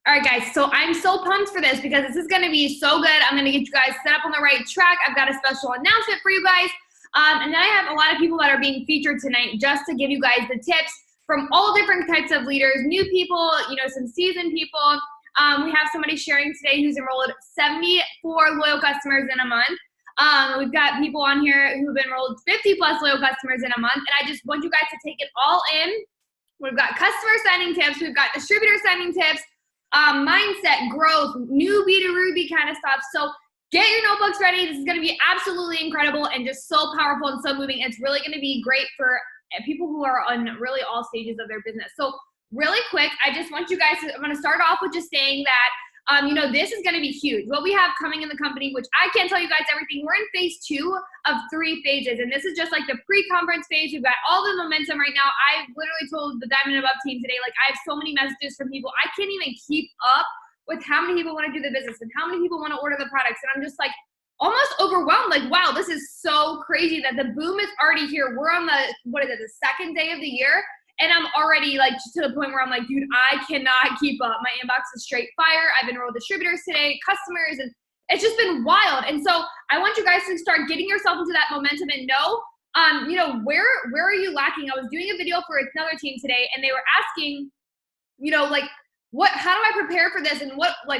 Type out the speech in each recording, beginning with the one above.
All right, guys, so I'm so pumped for this because this is going to be so good. I'm going to get you guys set up on the right track. I've got a special announcement for you guys. And then I have a lot of people that are being featured tonight just to give you guys the tips from all different types of leaders, new people, some seasoned people. We have somebody sharing today who's enrolled 74 loyal customers in a month. We've got people on here who've enrolled 50 plus loyal customers in a month. And I just want you guys to take it all in. We've got customer signing tips. We've got distributor signing tips. Mindset, growth, newbie to Ruby kind of stuff. So get your notebooks ready. This is going to be absolutely incredible and just so powerful and so moving. It's really going to be great for people who are on really all stages of their business. So really quick, I just want you guys to, I'm going to start off with just saying that this is going to be huge. What we have coming in the company, which I can't tell you guys everything. We're in phase 2 of 3 phases, and this is just like the pre-conference phase. We've got all the momentum right now. I literally told the Diamond Above team today, like I have so many messages from people. I can't even keep up with how many people want to do the business and how many people want to order the products. And I'm just like almost overwhelmed. Like, wow, this is so crazy that the boom is already here. We're on the, the second day of the year. And I'm already like to the point where I'm like, dude, I cannot keep up. My inbox is straight fire. I've enrolled distributors today, customers, and it's just been wild. And so I want you guys to start getting yourself into that momentum and know, where are you lacking? I was doing a video for another team today, and they were asking, how do I prepare for this? And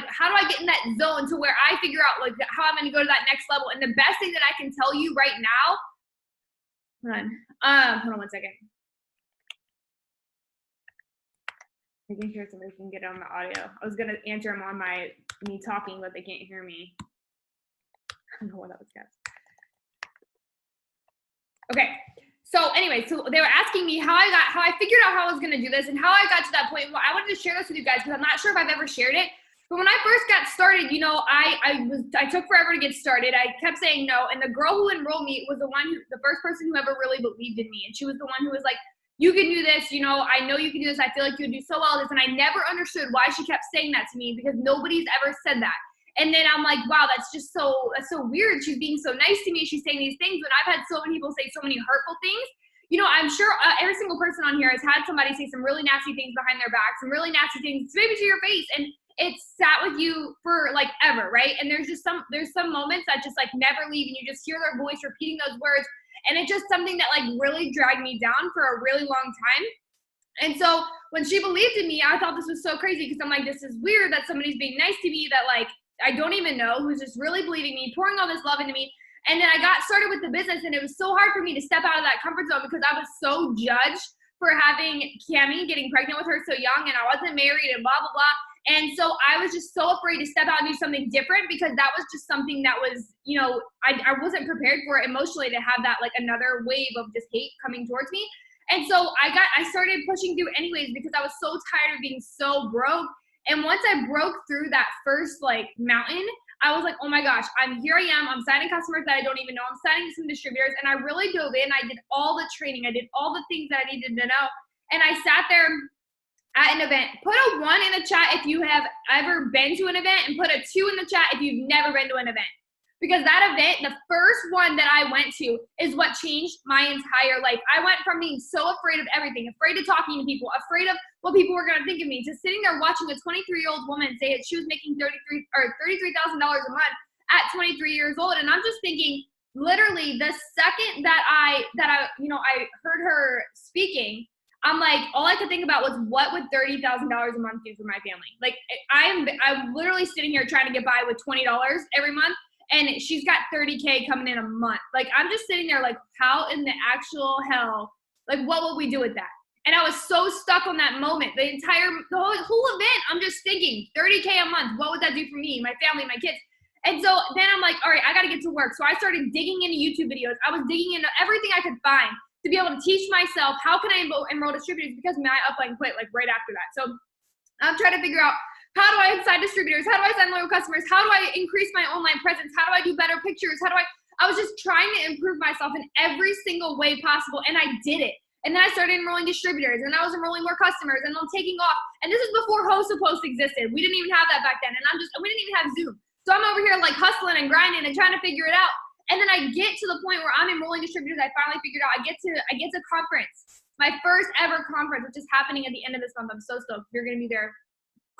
how do I get in that zone to where I figure out like how I'm going to go to that next level? And the best thing that I can tell you right now, hold on one second. Making sure somebody can get on the audio. I was gonna answer them on me talking, but they can't hear me. I don't know what that was, guys. Okay. So anyway, so they were asking me how I figured out how I was gonna do this and how I got to that point. Well, I wanted to share this with you guys because I'm not sure if I've ever shared it. But when I first got started, I took forever to get started. I kept saying no, and the girl who enrolled me was the first person who ever really believed in me, and she was the one who was like, you can do this, I know you can do this. I feel like you would do so well at this. And I never understood why she kept saying that to me because nobody's ever said that. And then I'm like, wow, that's so weird. She's being so nice to me. She's saying these things, but I've had so many people say so many hurtful things. I'm sure every single person on here has had somebody say some really nasty things behind their back, some really nasty things, maybe to your face. And it's sat with you for like ever, right? And there's some moments that just like never leave, and you just hear their voice repeating those words. And it's just something that like really dragged me down for a really long time. And so when she believed in me, I thought this was so crazy because I'm like, this is weird that somebody's being nice to me that like I don't even know, who's just really believing me, pouring all this love into me. And then I got started with the business, and it was so hard for me to step out of that comfort zone because I was so judged for having Cammie, getting pregnant with her so young, and I wasn't married and blah, blah, blah. And so I was just so afraid to step out and do something different because that was just something that was, I wasn't prepared for it emotionally to have that like another wave of just hate coming towards me. And so I started pushing through anyways because I was so tired of being so broke. And once I broke through that first like mountain, I was like, oh my gosh, I'm signing customers that I don't even know. I'm signing some distributors, and I really dove in. I did all the training. I did all the things that I needed to know. And I sat there at an event. Put a 1 in the chat if you have ever been to an event, and put a 2 in the chat if you've never been to an event. Because that event, the first one that I went to, is what changed my entire life. I went from being so afraid of everything, afraid of talking to people, afraid of what people were going to think of me, to sitting there watching a 23-year-old woman say that she was making $33,000 a month at 23 years old. And I'm just thinking, literally, the second that I heard her speaking, I'm like, all I could think about was what would $30,000 a month do for my family? Like I'm literally sitting here trying to get by with $20 every month, and she's got $30K coming in a month. Like I'm just sitting there like, how in the actual hell, like what will we do with that? And I was so stuck on that moment. The whole event, I'm just thinking $30K a month. What would that do for me, my family, my kids? And so then I'm like, all right, I got to get to work. So I started digging into YouTube videos. I was digging into everything I could find to be able to teach myself how can I enroll distributors, because my upline quit like right after that. So I'm trying to figure out, how do I sign distributors? How do I sign loyal customers? How do I increase my online presence? How do I do better pictures? I was just trying to improve myself in every single way possible, and I did it. And then I started enrolling distributors, and I was enrolling more customers, and I'm taking off. And this is before Host of Post existed. We didn't even have that back then, and we didn't even have Zoom. So I'm over here like hustling and grinding and trying to figure it out. And then I get to the point where I'm enrolling distributors. I finally figured out I get to conference, my first ever conference, which is happening at the end of this month. I'm so stoked. You're going to be there.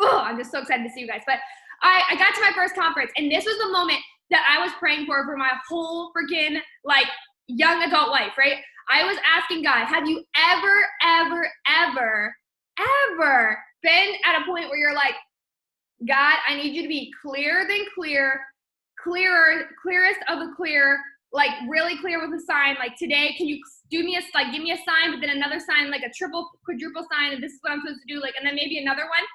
oh, I'm just so excited to see you guys. But I got to my first conference, and this was the moment that I was praying for my whole freaking like young adult life, right? I was asking God, have you ever been at a point where you're like, God, I need you to be clearer than clear, clearest of the clear, like really clear with a sign. Like today, can you give me a sign, but then another sign, like a triple, quadruple sign, and this is what I'm supposed to do, like, and then maybe another one.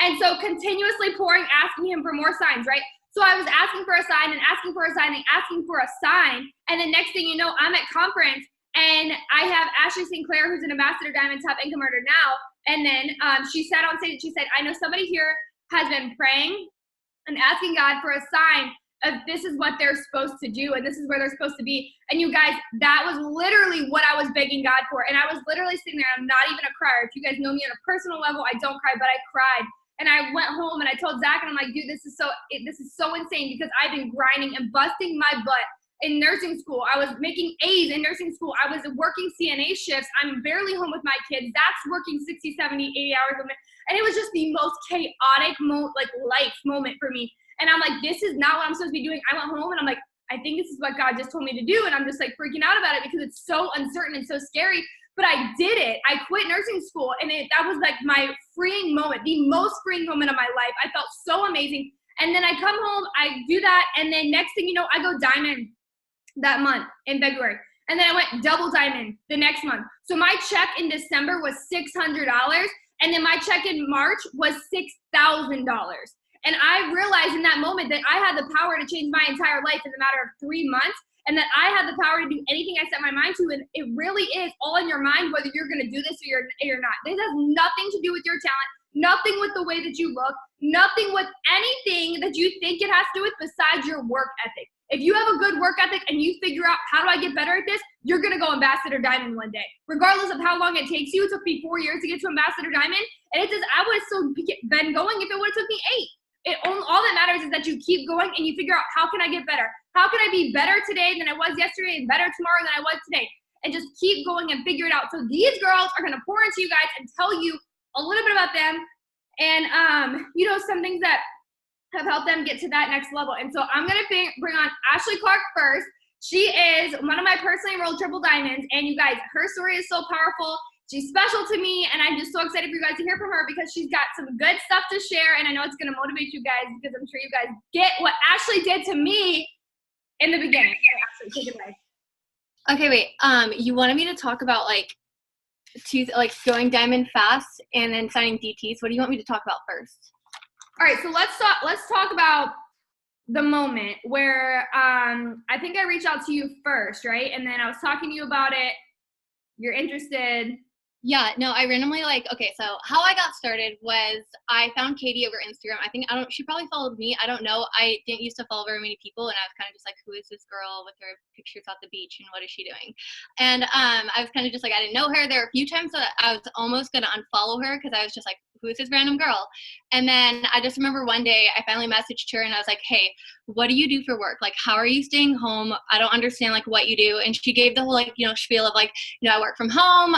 And so continuously pouring, asking him for more signs, right? So I was asking for a sign and asking for a sign and asking for a sign. And the next thing you know, I'm at conference and I have Ashley Sinclair, who's an ambassador Diamond Top Income Earner now. And then she said on stage, she said, I know somebody here has been praying and asking God for a sign of this is what they're supposed to do and this is where they're supposed to be. And you guys, that was literally what I was begging God for. And I was literally sitting there. I'm not even a crier. If you guys know me on a personal level, I don't cry, but I cried. And I went home and I told Zach, and I'm like, dude, this is so insane because I've been grinding and busting my butt in nursing school. I was making A's in nursing school. I was working CNA shifts. I'm barely home with my kids. Zach's working 60, 70, 80 hours a week. And it was just the most chaotic life moment for me. And I'm like, this is not what I'm supposed to be doing. I went home and I'm like, I think this is what God just told me to do. And I'm just like freaking out about it because it's so uncertain and so scary. But I did it. I quit nursing school. And that was like my freeing moment, the most freeing moment of my life. I felt so amazing. And then I come home, I do that. And then next thing you know, I go diamond that month in February. And then I went double diamond the next month. So my check in December was $600. And then my check in March was $6,000. And I realized in that moment that I had the power to change my entire life in a matter of 3 months. And that I had the power to do anything I set my mind to. And it really is all in your mind, whether you're going to do this or you're not. This has nothing to do with your talent, nothing with the way that you look, nothing with anything that you think it has to do with besides your work ethic. If you have a good work ethic and you figure out how do I get better at this, you're going to go Ambassador Diamond one day. Regardless of how long it takes you, it took me 4 years to get to Ambassador Diamond. And it says I would have still been going if it would have took me 8. All that matters is that you keep going and you figure out how can I get better? How can I be better today than I was yesterday and better tomorrow than I was today? And just keep going and figure it out. So these girls are going to pour into you guys and tell you a little bit about them and, some things that have helped them get to that next level. And so I'm going to bring on Ashley Clark first. She is one of my personally enrolled triple diamonds. And you guys, her story is so powerful. She's special to me, and I'm just so excited for you guys to hear from her because she's got some good stuff to share, and I know it's going to motivate you guys because I'm sure you guys get what Ashley did to me in the beginning. So Ashley, take it away. Okay, wait. You wanted me to talk about going diamond fast and then signing DTs. What do you want me to talk about first? All right, so let's talk about the moment where I think I reached out to you first, right? And then I was talking to you about it. You're interested. Yeah, no, I randomly so how I got started was I found Katie over Instagram. She probably followed me. I don't know. I didn't used to follow very many people, and I was kind of just like, who is this girl with her pictures at the beach and what is she doing? And I was kind of just like, I didn't know her. There were a few times that I was almost going to unfollow her because I was just like, who is this random girl? And then I just remember one day I finally messaged her and I was like, hey, what do you do for work? Like, how are you staying home? I don't understand what you do. And she gave the whole spiel of I work from home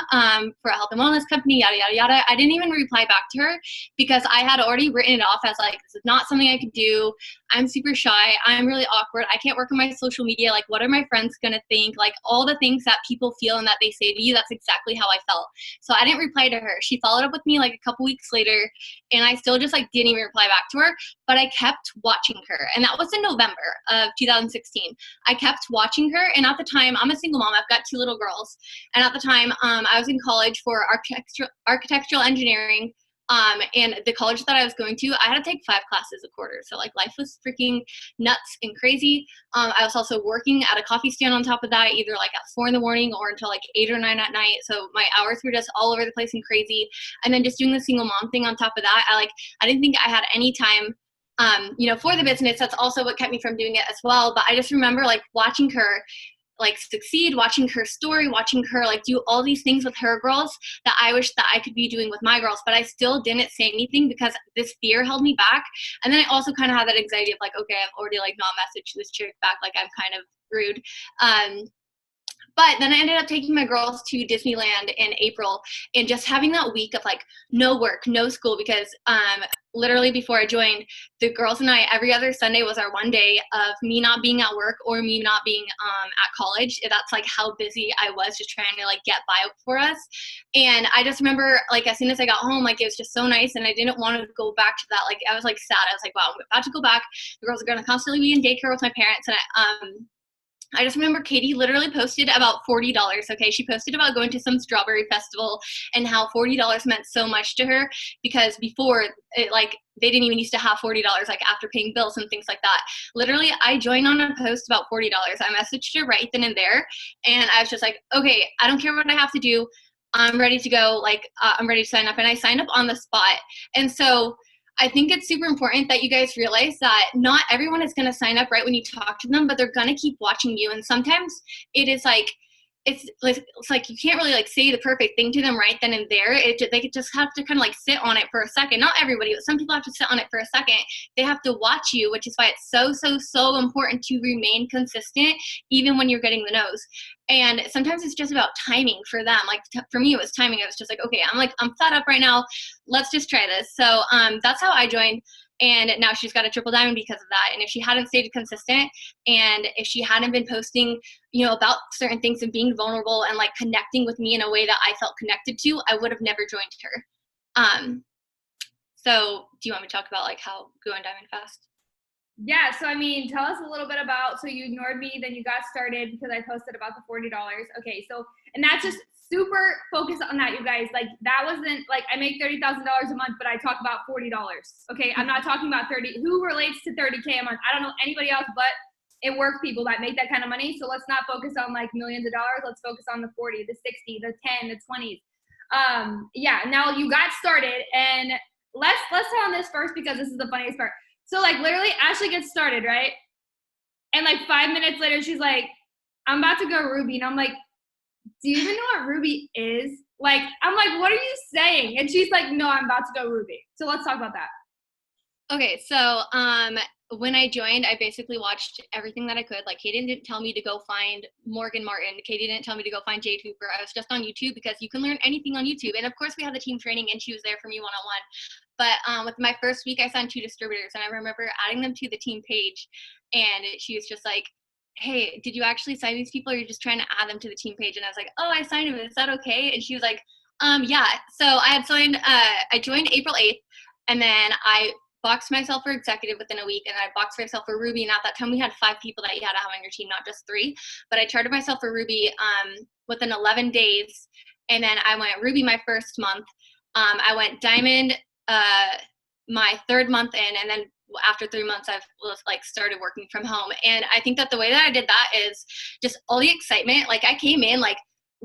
for a health and wellness company, yada, yada, yada. I didn't even reply back to her because I had already written it off as this is not something I could do. I'm super shy. I'm really awkward. I can't work on my social media. What are my friends going to think? All the things that people feel and that they say to you, that's exactly how I felt. So I didn't reply to her. She followed up with me a couple weeks later and I still just didn't even reply back to her, but I kept watching her. And that was in November of 2016. I kept watching her. And at the time, I'm a single mom. I've got 2 little girls. And at the time, I was in college for architectural engineering. And the college that I was going to, I had to take 5 classes a quarter. So life was freaking nuts and crazy. I was also working at a coffee stand on top of that, either at 4 in the morning or until 8 or 9 at night. So my hours were just all over the place and crazy. And then just doing the single mom thing on top of that, I didn't think I had any time, for the business. That's also what kept me from doing it as well. But I just remember watching her succeed, watching her story, watching her do all these things with her girls that I wish that I could be doing with my girls, but I still didn't say anything because this fear held me back. And then I also kind of had that anxiety of okay, I've already not messaged this chick back, I'm kind of rude. But then I ended up taking my girls to Disneyland in April and just having that week of like no work, no school, because literally before I joined, the girls and I, every other Sunday was our one day of me not being at work or me not being at college. That's like how busy I was just trying to like get by for us. And I just remember like as soon as I got home, like it was just so nice, and I didn't want to go back to that. Like I was like sad. I was like, wow, I'm about to go back. The girls are going to constantly be in daycare with my parents. And I just remember Katie literally posted about $40. Okay, she posted about going to some strawberry festival and how $40 meant so much to her, because before it, like they didn't even used to have $40 like after paying bills and things like that. Literally, I joined on a post about $40. I messaged her right then and there, and I was just like, okay, I don't care what I have to do. I'm ready to go. Like I'm ready to sign up, and I signed up on the spot. And so I think it's super important that you guys realize that not everyone is going to sign up right when you talk to them, but they're going to keep watching you. And sometimes it is like, it's like you can't really like say the perfect thing to them right then and there. They just have to kind of like sit on it for a second. Not everybody, but some people have to sit on it for a second. They have to watch you, which is why it's so important to remain consistent even when you're getting the no's. And sometimes it's just about timing for them. Like for me, it was timing. I was just like, okay, I'm fed up right now. Let's just try this. So that's how I joined. And now she's got a triple diamond because of that. And if she hadn't stayed consistent, and if she hadn't been posting, about certain things and being vulnerable and like connecting with me in a way that I felt connected to, I would have never joined her. So do you want me to talk about like how going diamond fast? Yeah, so I mean, tell us a little bit about, so you ignored me, then you got started because I posted about the $40. Okay, so, and that's just super focused on that, you guys. Like, that wasn't, like, I make $30,000 a month, but I talk about $40. Okay, I'm not talking about 30. Who relates to 30K a month? I don't know anybody else but it work people that make that kind of money. So let's not focus on, like, millions of dollars. Let's focus on the 40, the 60, the 10, the 20s. Yeah, now you got started, and let's hit on this first because this is the funniest part. So, like, literally, Ashley gets started, right? And, like, 5 minutes later, she's like, I'm about to go Ruby. And I'm like, do you even know what Ruby is? Like, I'm like, what are you saying? And she's like, no, I'm about to go Ruby. So let's talk about that. Okay, so when I joined, I basically watched everything that I could. Like, Katie didn't tell me to go find Morgan Martin. Katie didn't tell me to go find Jade Hooper. I was just on YouTube because you can learn anything on YouTube. And, of course, we had the team training, and she was there for me one-on-one. But with my first week, I signed 2 distributors, and I remember adding them to the team page, and she was just like, hey, did you actually sign these people, or are you just trying to add them to the team page? And I was like, oh, I signed them. Is that okay? And she was like, yeah. So I had signed, I joined April 8th, and then I boxed myself for executive within a week, and I boxed myself for Ruby. And at that time, we had 5 people that you had to have on your team, not just 3. But I charted myself for Ruby within 11 days, and then I went Ruby my first month. I went Diamond my 3rd month in, and then after 3 months, I've like started working from home. And I think that the way that I did that is just all the excitement. Like, I came in like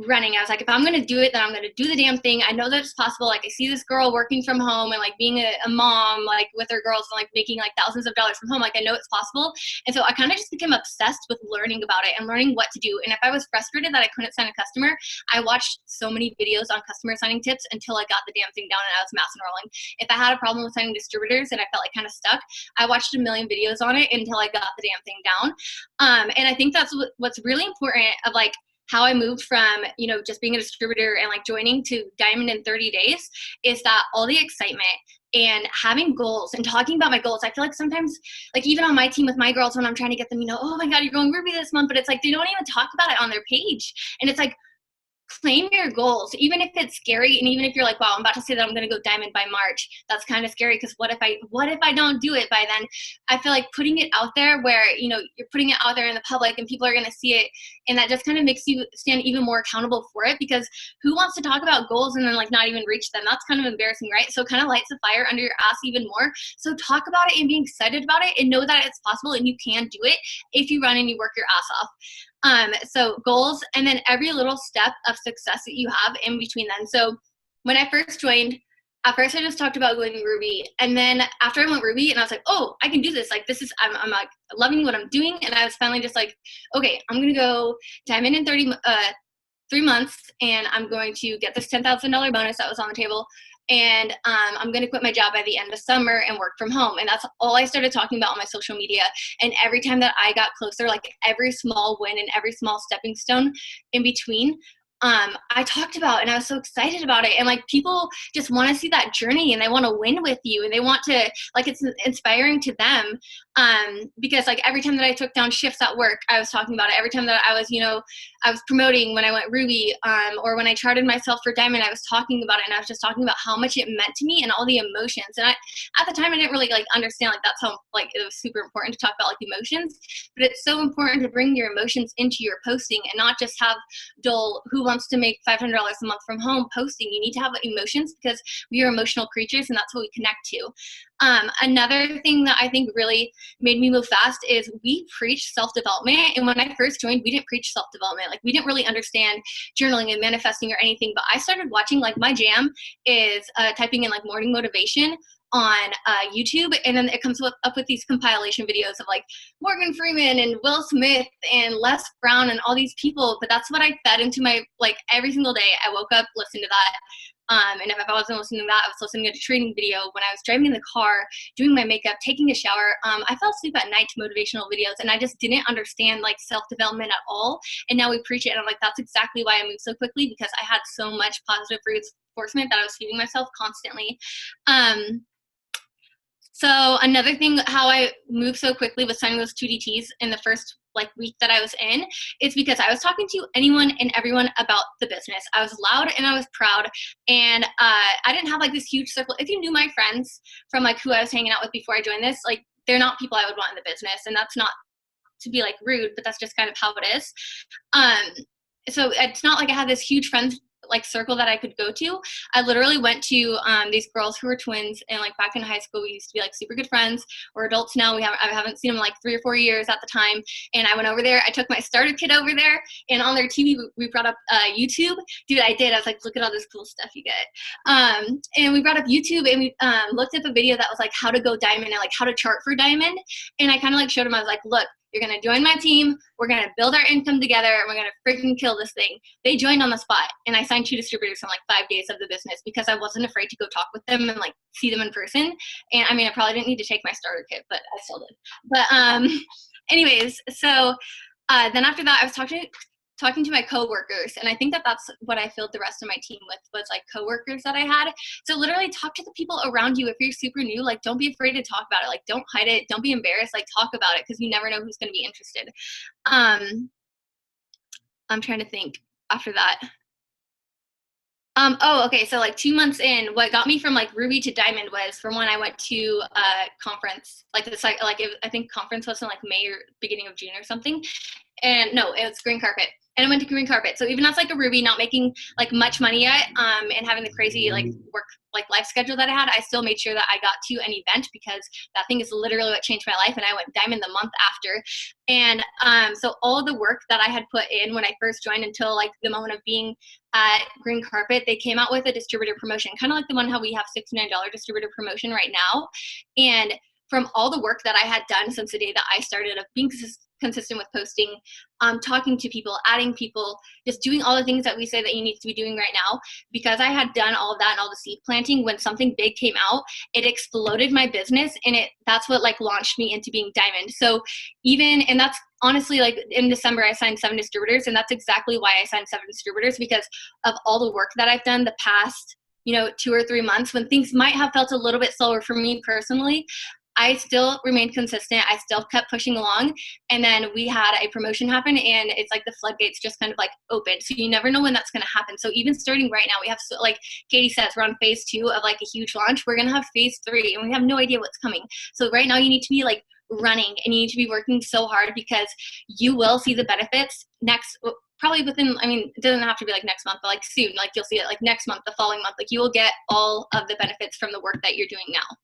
running. I was like, if I'm going to do it, then I'm going to do the damn thing. I know that it's possible. Like, I see this girl working from home and like being a mom, like with her girls and like making like thousands of dollars from home. Like, I know it's possible. And so I kind of just became obsessed with learning about it and learning what to do. And if I was frustrated that I couldn't sign a customer, I watched so many videos on customer signing tips until I got the damn thing down and I was mass enrolling. If I had a problem with signing distributors and I felt like kind of stuck, I watched a million videos on it until I got the damn thing down. And I think that's what's really important of like how I moved from, just being a distributor and like joining to Diamond in 30 days is that all the excitement and having goals and talking about my goals. I feel like sometimes, like even on my team with my girls, when I'm trying to get them, oh my God, you're going Ruby this month, but it's like, they don't even talk about it on their page. And it's like, claim your goals, even if it's scary. And even if you're like, wow, I'm about to say that I'm going to go Diamond by March. That's kind of scary. Cause what if I don't do it by then? I feel like putting it out there where, you're putting it out there in the public and people are going to see it. And that just kind of makes you stand even more accountable for it, because who wants to talk about goals and then like not even reach them? That's kind of embarrassing, right? So it kind of lights the fire under your ass even more. So talk about it and be excited about it and know that it's possible and you can do it if you run and you work your ass off. So goals, and then every little step of success that you have in between then. So when I first joined, at first I just talked about going Ruby, and then after I went Ruby and I was like, oh, I can do this. Like, this is, I'm like loving what I'm doing. And I was finally just like, okay, I'm going to go Diamond in 3 months, and I'm going to get this $10,000 bonus that was on the table. and I'm going to quit my job by the end of summer and work from home. And that's all I started talking about on my social media. And every time that I got closer, like every small win and every small stepping stone in between, I talked about, and I was so excited about it. And like people just want to see that journey and they want to win with you and they want to, like, it's inspiring to them. Because like every time that I took down shifts at work, I was talking about it. Every time that I was, I was promoting when I went Ruby, or when I charted myself for Diamond, I was talking about it, and I was just talking about how much it meant to me and all the emotions. And at the time I didn't really like understand like that's how like it was super important to talk about like emotions, but it's so important to bring your emotions into your posting and not just have dull who wants to make $500 a month from home posting. You need to have emotions because we are emotional creatures, and that's what we connect to. Another thing that I think really made me move fast is we preach self-development. And when I first joined, we didn't preach self-development. Like we didn't really understand journaling and manifesting or anything, but I started watching, like my jam is typing in like morning motivation on YouTube, and then it comes up with these compilation videos of like Morgan Freeman and Will Smith and Les Brown and all these people. But that's what I fed into my, like every single day. I woke up, listened to that. And if I wasn't listening to that, I was listening to a training video. When I was driving in the car, doing my makeup, taking a shower, I fell asleep at night to motivational videos, and I just didn't understand like self-development at all. And now we preach it, and I'm like, that's exactly why I moved so quickly, because I had so much positive reinforcement that I was feeding myself constantly. So another thing, how I moved so quickly with signing those 2 DTs in the first like week that I was in, is because I was talking to anyone and everyone about the business. I was loud and I was proud, and I didn't have like this huge circle. If you knew my friends from like who I was hanging out with before I joined this, like they're not people I would want in the business, and that's not to be like rude, but that's just kind of how it is. So it's not like I had this huge friends like circle that I could go to. I literally went to these girls who were twins, and like back in high school we used to be like super good friends. We're adults now. I haven't seen them in like 3 or 4 years at the time, and I went over there. I took my starter kit over there, and on their TV we brought up YouTube. Dude, I did. I was like, look at all this cool stuff you get. And we brought up YouTube, and we looked up a video that was like how to go diamond and like how to chart for diamond. And I kind of like showed them. I was like, look, you're going to join my team. We're going to build our income together, and we're going to freaking kill this thing. They joined on the spot, and I signed 2 distributors in like 5 days of the business because I wasn't afraid to go talk with them and like see them in person. And I mean, I probably didn't need to take my starter kit, but I still did. But anyways, so then after that, I was talking to my coworkers, and I think that that's what I filled the rest of my team with, was like coworkers that I had. So literally talk to the people around you. If you're super new, like don't be afraid to talk about it. Like don't hide it. Don't be embarrassed. Like talk about it, because you never know who's going to be interested. I'm trying to think after that. Oh, okay. So like 2 months in, what got me from like Ruby to Diamond was from when I went to a conference, like this, like I think conference was in like May or beginning of June or something. And no, it was green carpet. And I went to green carpet. So even as like a Ruby, not making like much money yet, and having the crazy like work, like life schedule that I had, I still made sure that I got to an event, because that thing is literally what changed my life. And I went diamond the month after. And so all of the work that I had put in when I first joined until like the moment of being at green carpet, they came out with a distributor promotion, kind of like the one how we have $69 distributor promotion right now. And from all the work that I had done since the day that I started of being consistent with posting, talking to people, adding people, just doing all the things that we say that you need to be doing right now, because I had done all of that and all the seed planting, when something big came out, it exploded my business, and that's what like launched me into being diamond. So and that's honestly, like in December, I signed 7 distributors, and that's exactly why I signed 7 distributors, because of all the work that I've done the past 2 or 3 months, when things might have felt a little bit slower for me personally. I still remained consistent. I still kept pushing along. And then we had a promotion happen, and it's like the floodgates just kind of like opened. So you never know when that's going to happen. So even starting right now, we have, like Katie says, we're on phase 2 of like a huge launch. We're going to have phase 3, and we have no idea what's coming. So right now you need to be like running, and you need to be working so hard, because you will see the benefits probably within, I mean, it doesn't have to be like next month, but like soon, like you'll see it like next month, the following month, like you will get all of the benefits from the work that you're doing now.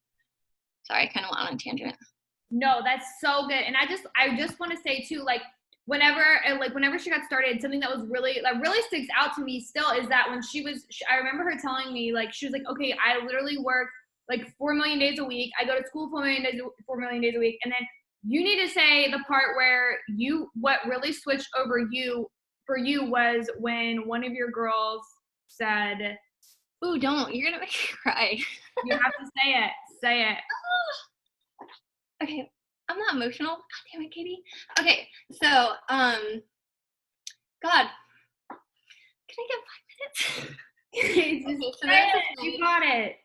Sorry, I kind of went on a tangent. No, that's so good. And I just want to say too, like whenever she got started, something that was really sticks out to me still is that when I remember her telling me, like, she was like, okay, I literally work like 4 million days a week. I go to school 4 million days a week. And then you need to say the part where what really switched over for you was when one of your girls said, Ooh, don't. You're gonna make me cry. You have to say it. Say it. Okay, I'm not emotional. God damn it, Katie. Okay, so, God, can I get 5 minutes? Okay, just Okay, so say there's it. this You night. got it.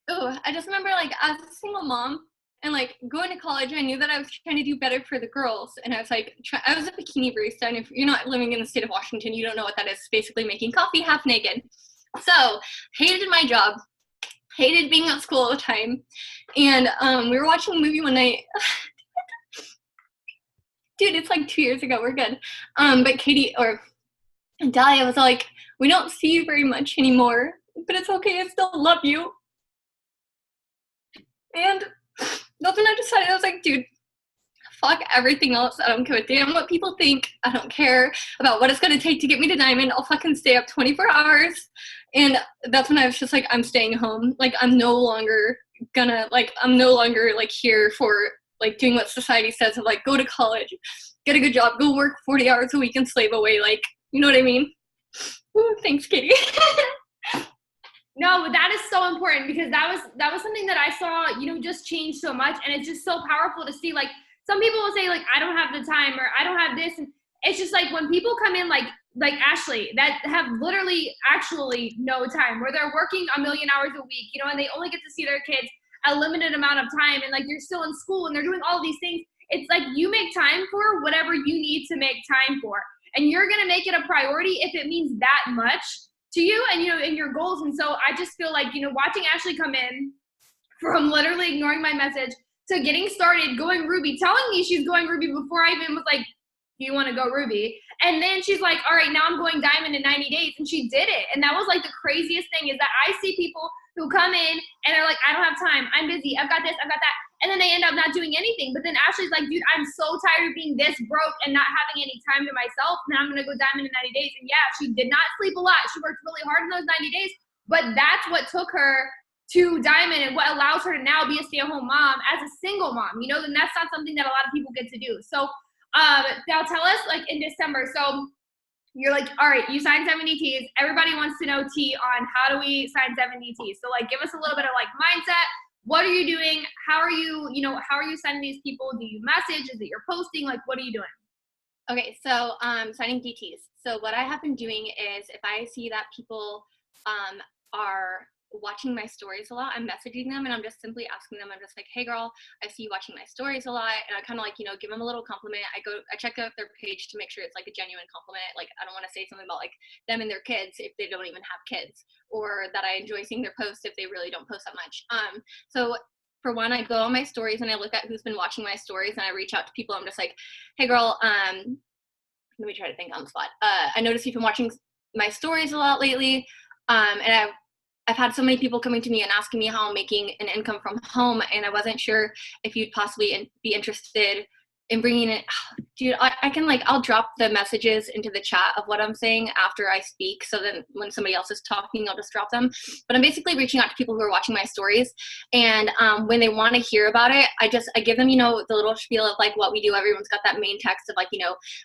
Oh, I just remember, like, as a single mom and, like, going to college, I knew that I was trying to do better for the girls. And I was, like, I was a bikini barista. And if you're not living in the state of Washington, you don't know what that is. It's basically making coffee half naked. So, hated my job. Hated being at school all the time. And we were watching a movie one night. Dude, it's like 2 years ago. We're good. But Katie or Dahlia was like, we don't see you very much anymore, but it's okay. I still love you. And that's when I decided, I was like, dude, fuck everything else. I don't give a damn what people think. I don't care about what it's going to take to get me to Diamond. I'll fucking stay up 24 hours. And that's when I was just like, I'm staying home. Like, I'm no longer like here for like doing what society says of like, go to college, get a good job, go work 40 hours a week and slave away. Like, you know what I mean? Ooh, thanks, Katie. No, but that is so important because that was something that I saw, just change so much. And it's just so powerful to see, like, some people will say, like, I don't have the time or I don't have this. And it's just like when people come in like Ashley that have literally actually no time, where they're working a million hours a week, and they only get to see their kids a limited amount of time. And like you're still in school and they're doing all of these things. It's like you make time for whatever you need to make time for. And you're going to make it a priority if it means that much to you and in your goals. And so I just feel like watching Ashley come in from literally ignoring my message to getting started, going Ruby, telling me she's going Ruby before I even was like, do you want to go Ruby? And then she's like, all right, now I'm going Diamond in 90 days. And she did it. And that was like the craziest thing, is that I see people who come in and are like, I don't have time, I'm busy, I've got this, I've got that. And then they end up not doing anything. But then Ashley's like, dude, I'm so tired of being this broke and not having any time to myself. Now I'm going to go Diamond in 90 days. And yeah, she did not sleep a lot. She worked really hard in those 90 days. But that's what took her to Diamond and what allows her to now be a stay-at-home mom as a single mom, and that's not something that a lot of people get to do. So now tell us, like, in December, so you're like, all right, you signed 70 Ts. Everybody wants to know, T, on how do we sign 70 Ts? So like, give us a little bit of like mindset. What are you doing? How are you, how are you sending these people? Do you message? Is it you're posting? Like, what are you doing? Okay, so signing DTs. So what I have been doing is, if I see that people are watching my stories a lot, I'm messaging them and I'm just simply asking them, I'm just like, hey girl, I see you watching my stories a lot. And I kind of like, give them a little compliment. I check out their page to make sure it's like a genuine compliment. Like, I don't want to say something about like them and their kids if they don't even have kids, or that I enjoy seeing their posts if they really don't post that much. So for one, I go on my stories and I look at who's been watching my stories and I reach out to people. I'm just like, hey girl, let me try to think on the spot. I noticed you've been watching my stories a lot lately. And I've had so many people coming to me and asking me how I'm making an income from home, and I wasn't sure if you'd possibly be interested in bringing it. Dude, I'll drop the messages into the chat of what I'm saying after I speak, so then when somebody else is talking, I'll just drop them. But I'm basically reaching out to people who are watching my stories, and when they want to hear about it, I give them, the little spiel of like what we do. Everyone's got that main text of like,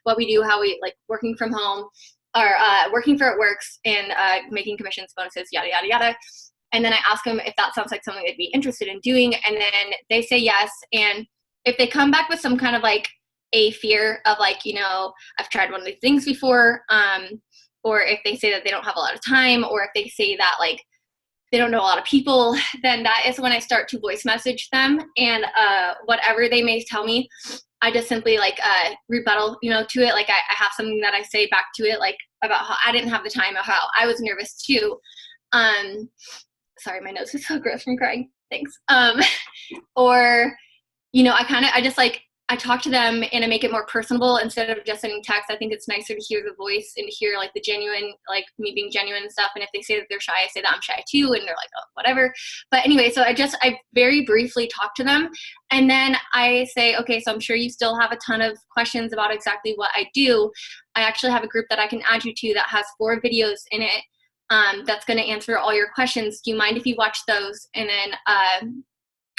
what we do, how we like working from home, or working for It Works, and making commissions, bonuses, yada, yada, yada. And then I ask them if that sounds like something they'd be interested in doing. And then they say yes. And if they come back with some kind of like a fear of like, I've tried one of these things before, or if they say that they don't have a lot of time, or if they say that like they don't know a lot of people, then that is when I start to voice message them. And whatever they may tell me, I just simply like rebuttal, to it. Like I have something that I say back to it, like about how I didn't have the time, or how I was nervous too. Sorry, my nose is so gross from crying. Thanks. Or, I talk to them and I make it more personable instead of just sending text. I think it's nicer to hear the voice and to hear like the genuine, like me being genuine and stuff. And if they say that they're shy, I say that I'm shy too. And they're like, oh, whatever. But anyway, so I very briefly talk to them. And then I say, okay, so I'm sure you still have a ton of questions about exactly what I do. I actually have a group that I can add you to that has 4 videos in it that's going to answer all your questions. Do you mind if you watch those? And then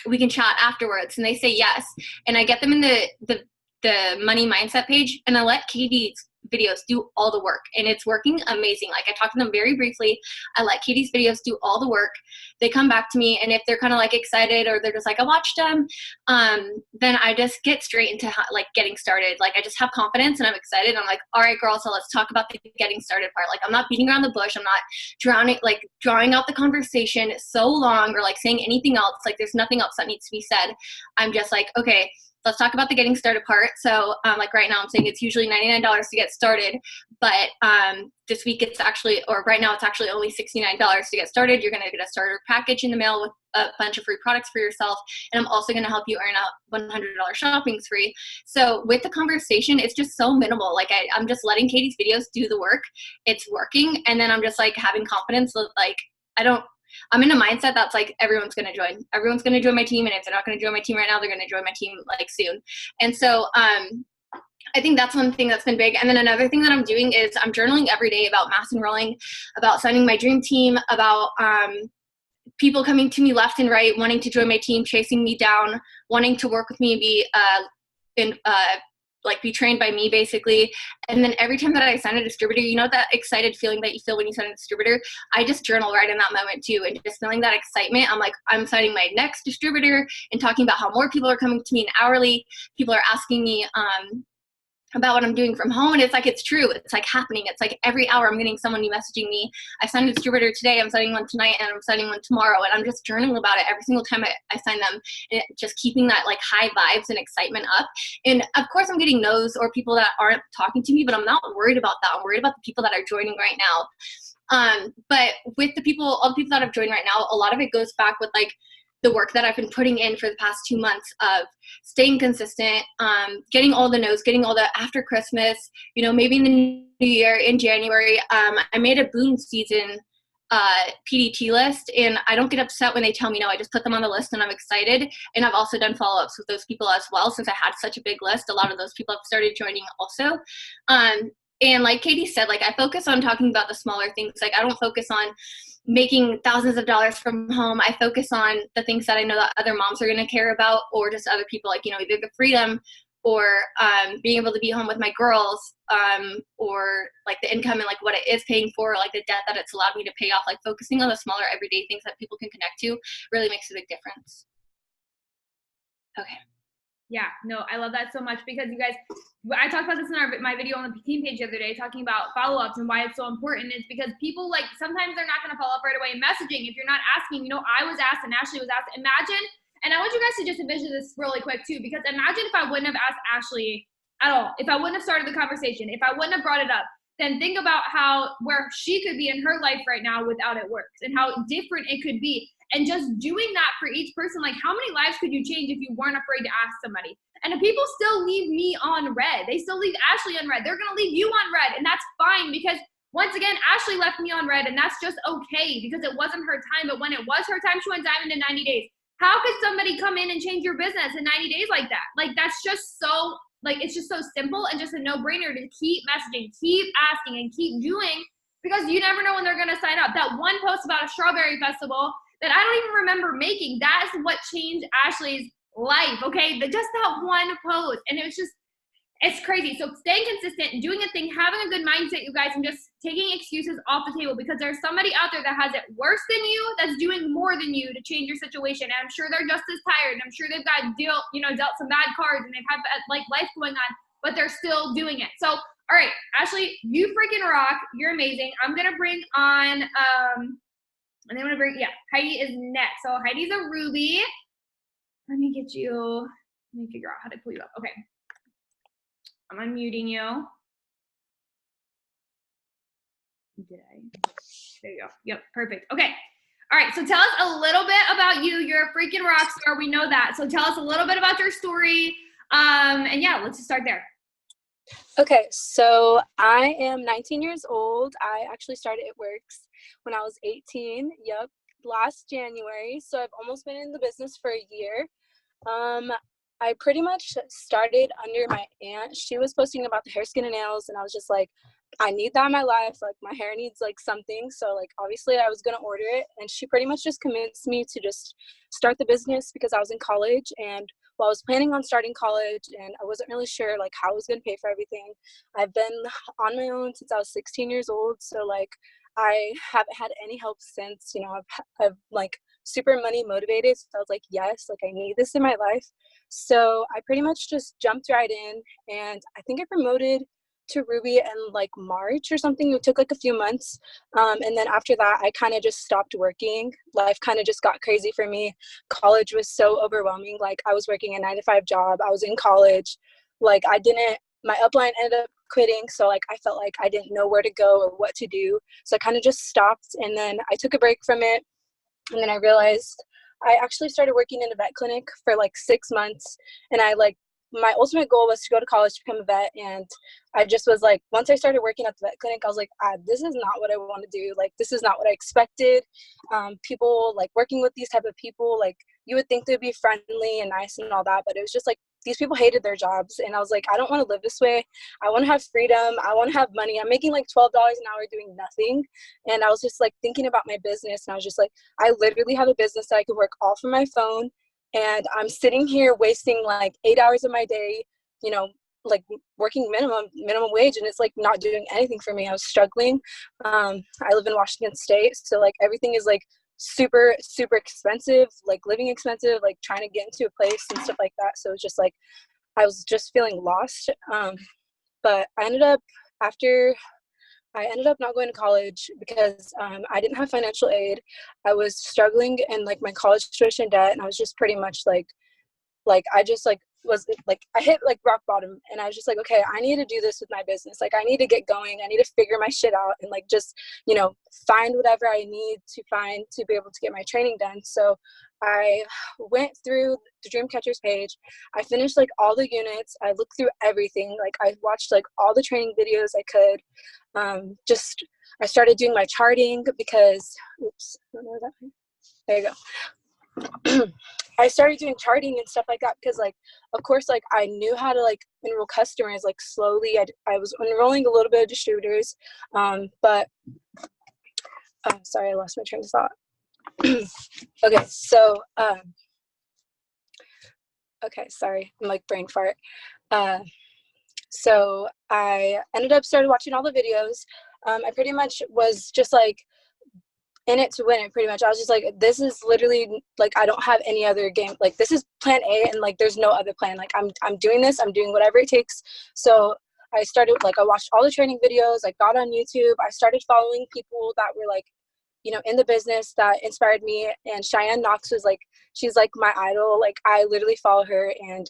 we can chat afterwards. And they say yes. And I get them in the money mindset page, and I let Katie videos do all the work, and it's working amazing. Like, I talk to them very briefly. I let Katie's videos do all the work. They come back to me, and if they're kind of like excited, or they're just like, I watched them, then I just get straight into like getting started. Like, I just have confidence and I'm excited. I'm like, all right, girl, so let's talk about the getting started part. Like, I'm not beating around the bush. I'm not drawing out the conversation so long, or like saying anything else. Like, there's nothing else that needs to be said. I'm just like, okay, let's talk about the getting started part. So like right now I'm saying it's usually $99 to get started, but this week it's actually, or right now it's actually only $69 to get started. You're going to get a starter package in the mail with a bunch of free products for yourself. And I'm also going to help you earn a $100 shopping spree. So with the conversation, it's just so minimal. Like, I'm just letting Katie's videos do the work. It's working. And then I'm just like having confidence that like, I'm in a mindset that's like, everyone's going to join. Everyone's going to join my team. And if they're not going to join my team right now, they're going to join my team like soon. And so I think that's one thing that's been big. And then another thing that I'm doing is I'm journaling every day about mass enrolling, about signing my dream team, about people coming to me left and right, wanting to join my team, chasing me down, wanting to work with me and be trained by me, basically. And then every time that I sign a distributor, you know that excited feeling that you feel when you sign a distributor? I just journal right in that moment too, and just feeling that excitement. I'm like, I'm signing my next distributor, and talking about how more people are coming to me in hourly. People are asking me about what I'm doing from home, and it's like, it's true. It's like happening. It's like every hour I'm getting someone new messaging me. I signed a distributor today, I'm signing one tonight, and I'm signing one tomorrow, and I'm just journaling about it every single time I sign them, and just keeping that like high vibes and excitement up. And of course I'm getting no's or people that aren't talking to me, but I'm not worried about that. I'm worried about the people that are joining right now. But with all the people that have joined right now, a lot of it goes back with like the work that I've been putting in for the past 2 months of staying consistent, getting all the notes, getting all the after Christmas, maybe in the new year in January. I made a boom season PDT list, and I don't get upset when they tell me no. I just put them on the list and I'm excited. And I've also done follow-ups with those people as well. Since I had such a big list, a lot of those people have started joining also. And like Katie said, like, I focus on talking about the smaller things. Like, I don't focus on making thousands of dollars from home. I focus on the things that I know that other moms are going to care about, or just other people, like, either the freedom or being able to be home with my girls, or like the income and like what it is paying for, like the debt that it's allowed me to pay off. Like, focusing on the smaller everyday things that people can connect to really makes a big difference. Okay. Yeah, no, I love that so much, because you guys, I talked about this in my video on the team page the other day, talking about follow-ups and why it's so important. Is because people, like, sometimes they're not going to follow up right away in messaging if you're not asking. I was asked, and Ashley was asked. Imagine, and I want you guys to just envision this really quick too, because imagine if I wouldn't have asked Ashley at all, if I wouldn't have started the conversation, if I wouldn't have brought it up, then think about where she could be in her life right now without it works, and how different it could be. And just doing that for each person, like, how many lives could you change if you weren't afraid to ask somebody? And if people still leave me on red, they still leave Ashley on red, they're going to leave you on red. And that's fine, because once again, Ashley left me on red, and that's just okay, because it wasn't her time. But when it was her time, she went diamond in 90 days. How could somebody come in and change your business in 90 days like that? Like, that's just so, like, it's just so simple and just a no-brainer to keep messaging, keep asking, and keep doing, because you never know when they're going to sign up. That one post about a strawberry festival that I don't even remember making, that is what changed Ashley's life, okay? Just that one post. And it's crazy. So staying consistent and doing a thing, having a good mindset, you guys, and just taking excuses off the table, because there's somebody out there that has it worse than you, that's doing more than you to change your situation. And I'm sure they're just as tired. And I'm sure they've got dealt some bad cards, and they've had like life going on, but they're still doing it. So, all right, Ashley, you freaking rock. You're amazing. I'm going to bring on, and then I'm going to Heidi is next. So Heidi's a Ruby. Let me figure out how to pull you up. Okay. I'm unmuting you. Did I? There you go. Yep, perfect. Okay. All right, so tell us a little bit about you. You're a freaking rock star. We know that. So tell us a little bit about your story. And yeah, let's just start there. Okay, so I am 19 years old. I actually started It Works when I was 18. Yep, last January. So I've almost been in the business for a year. I pretty much started under my aunt. She was posting about the hair, skin, and nails, and I was just like, I need that in my life. Like, my hair needs like something. So like, obviously I was going to order it. And she pretty much just convinced me to just start the business because I was in college. And I was planning on starting college and I wasn't really sure like how I was going to pay for everything. I've been on my own since I was 16 years old. So like, I haven't had any help since, you know, I've like super money motivated. So I was like, yes, like I need this in my life. So I pretty much just jumped right in, and I think I promoted to Ruby in like March or something. It took like a few months. And then after that, I kind of just stopped working. Life kind of just got crazy for me. College was so overwhelming. Like, I was working a 9-to-5 job. I was in college. Like, my upline ended up quitting. So like, I felt like I didn't know where to go or what to do. So I kind of just stopped, and then I took a break from it. And then I realized I actually started working in a vet clinic for like 6 months. And my ultimate goal was to go to college to become a vet. And I just was like, once I started working at the vet clinic, I was like, this is not what I want to do. Like, this is not what I expected. People like working with these type of people, like, you would think they'd be friendly and nice and all that, but it was just like, these people hated their jobs. And I was like, I don't want to live this way. I want to have freedom. I want to have money. I'm making like $12 an hour doing nothing. And I was just like thinking about my business. And I was just like, I literally have a business that I could work all from my phone. And I'm sitting here wasting like 8 hours of my day, you know, like working minimum wage. And it's like not doing anything for me. I was struggling. I live in Washington State. So like everything is like super, super expensive, like living expensive, like trying to get into a place and stuff like that. So it was just like, I was just feeling lost. But I ended up not going to college because I didn't have financial aid. I was struggling in like my college tuition debt, and I was just pretty much like I just like was like, I hit like rock bottom, and I was just like, okay, I need to do this with my business. Like, I need to get going. I need to figure my shit out and like just, you know, find whatever I need to find to be able to get my training done. So I went through the Dreamcatchers page. I finished like all the units. I looked through everything. Like, I watched like all the training videos I could. I started doing my charting because, oops, I don't know that. There you go. I started doing charting and stuff like that because, like, of course, like, I knew how to like enroll customers like slowly. I was enrolling a little bit of distributors, but sorry, I lost my train of thought. Okay, so okay, sorry, I'm like brain fart. So I ended up started watching all the videos. I pretty much was just like in it to win it, pretty much. I was just like, this is literally like, I don't have any other game. Like, this is plan A, and like there's no other plan. Like, I'm doing this, I'm doing whatever it takes. So I started, like, I watched all the training videos. I got on YouTube. I started following people that were like, you know, in the business that inspired me. And Cheyenne Knox was like, she's like my idol. Like, I literally follow her, and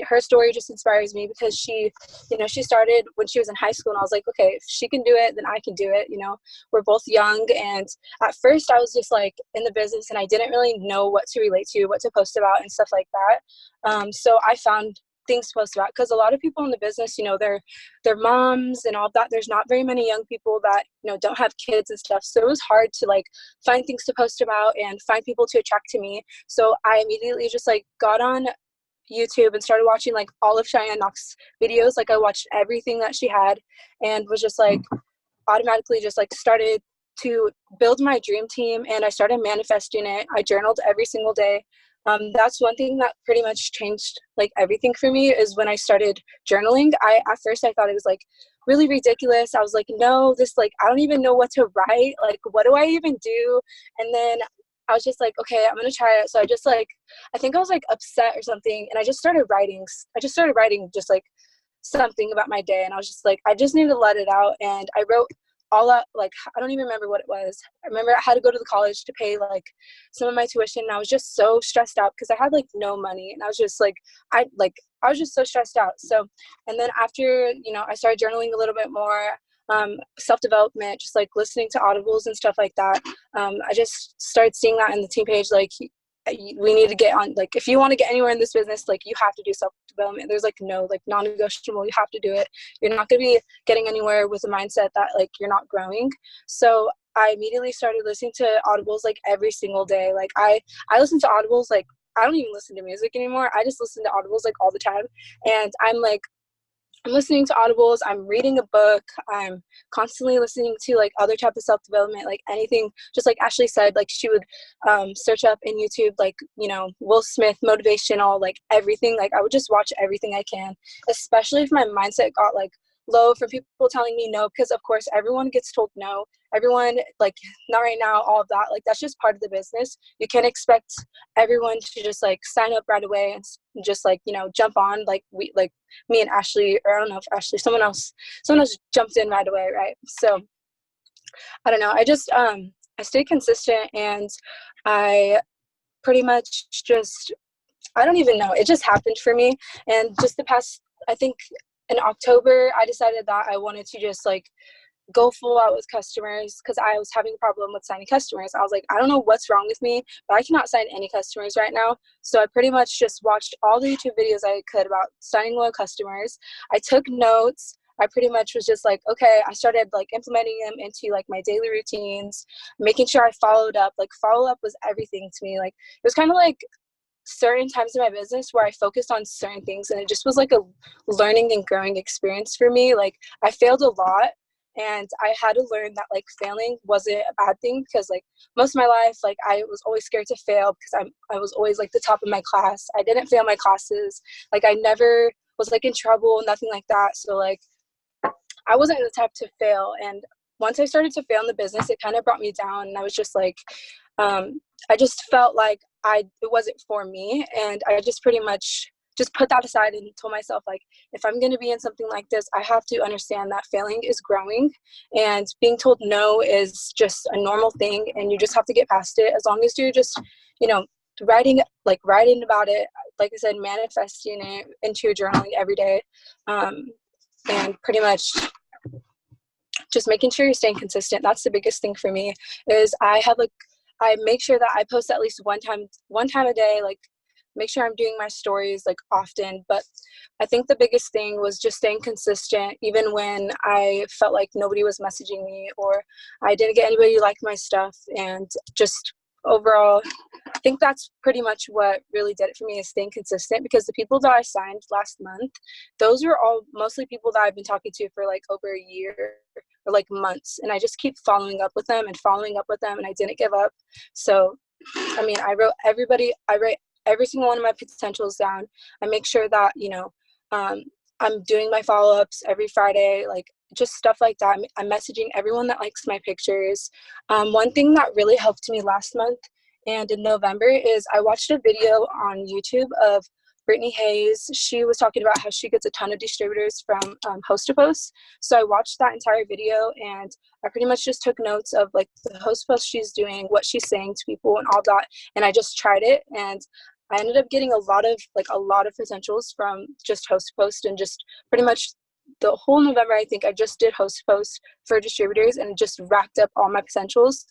her story just inspires me because she, you know, she started when she was in high school, and I was like, okay, if she can do it, then I can do it. You know, we're both young. And at first I was just like in the business, and I didn't really know what to relate to, what to post about and stuff like that. So I found things to post about because a lot of people in the business, you know, they're moms and all that. There's not very many young people that, you know, don't have kids and stuff. So it was hard to like find things to post about and find people to attract to me. So I immediately just like got on YouTube and started watching like all of Cheyenne Knox's videos. Like, I watched everything that she had and was just like automatically just like started to build my dream team, and I started manifesting it. I journaled every single day. That's one thing that pretty much changed like everything for me, is when I started journaling. At first I thought it was like really ridiculous. I was like, no, this, like, I don't even know what to write. Like, what do I even do? And then I was just like, okay, I'm gonna try it. So I just like, I think I was like upset or something, and I just started writing just like something about my day. And I was just like, I just need to let it out. And I wrote all out, like, I don't even remember what it was. I remember I had to go to the college to pay like some of my tuition, and I was just so stressed out because I had like no money, and I was just like, I was just so stressed out. So, and then after, you know, I started journaling a little bit more, self-development, just like listening to audibles and stuff like that. I just started seeing that in the team page, like, we need to get on, like, if you want to get anywhere in this business, like, you have to do self-development. There's like no like non-negotiable. You have to do it. You're not going to be getting anywhere with a mindset that like you're not growing. So I immediately started listening to audibles like every single day. Like, I listen to audibles, like, I don't even listen to music anymore. I just listen to audibles like all the time. And I'm like, I'm listening to audibles, I'm reading a book, I'm constantly listening to like other types of self-development, like anything, just like Ashley said, like she would search up in YouTube, like, you know, Will Smith motivational, like everything. Like I would just watch everything I can, especially if my mindset got like low from people telling me no, because of course everyone gets told no. Everyone, like, not right now, all of that, like that's just part of the business. You can't expect everyone to just like sign up right away and just like, you know, jump on like we like me and Ashley, or I don't know if Ashley, someone else jumped in right away, right? So I don't know. I stayed consistent, and I pretty much just, I don't even know. It just happened for me. And just the past, I think in October, I decided that I wanted to just like go full out with customers, because I was having a problem with signing customers. I was like, I don't know what's wrong with me, but I cannot sign any customers right now. So I pretty much just watched all the YouTube videos I could about signing loyal customers. I took notes. I pretty much was just like, okay, I started like implementing them into like my daily routines, making sure I followed up. Like follow up was everything to me. Like it was kind of like certain times in my business where I focused on certain things, and it just was like a learning and growing experience for me. Like I failed a lot, and I had to learn that like failing wasn't a bad thing, because like most of my life, like I was always scared to fail because I was always like the top of my class. I didn't fail my classes. Like I never was like in trouble, nothing like that. So like I wasn't the type to fail. And once I started to fail in the business, it kind of brought me down, and I was just like, I just felt like it wasn't for me. And I just pretty much just put that aside and told myself, like, if I'm going to be in something like this, I have to understand that failing is growing, and being told no is just a normal thing, and you just have to get past it. As long as you're just, you know, writing about it, like I said, manifesting it into your journaling every day, and pretty much just making sure you're staying consistent. That's the biggest thing for me. Is I make sure that I post at least one time a day, like make sure I'm doing my stories like often. But I think the biggest thing was just staying consistent, even when I felt like nobody was messaging me, or I didn't get anybody to like my stuff. And just overall, I think that's pretty much what really did it for me, is staying consistent, because the people that I signed last month, those were all mostly people that I've been talking to for like over a year or like months. And I just keep following up with them, and I didn't give up. So, I mean, I wrote every single one of my potentials down. I make sure that, you know, I'm doing my follow-ups every Friday, like just stuff like that. I'm messaging everyone that likes my pictures. One thing that really helped me last month and in November is I watched a video on YouTube of Brittany Hayes. She was talking about how she gets a ton of distributors from host to post. So I watched that entire video, and I pretty much just took notes of like the host post she's doing, what she's saying to people and all that. And I just tried it, and I ended up getting a lot of potentials from just host post, and just pretty much the whole November, I think I just did host post for distributors, and just racked up all my potentials,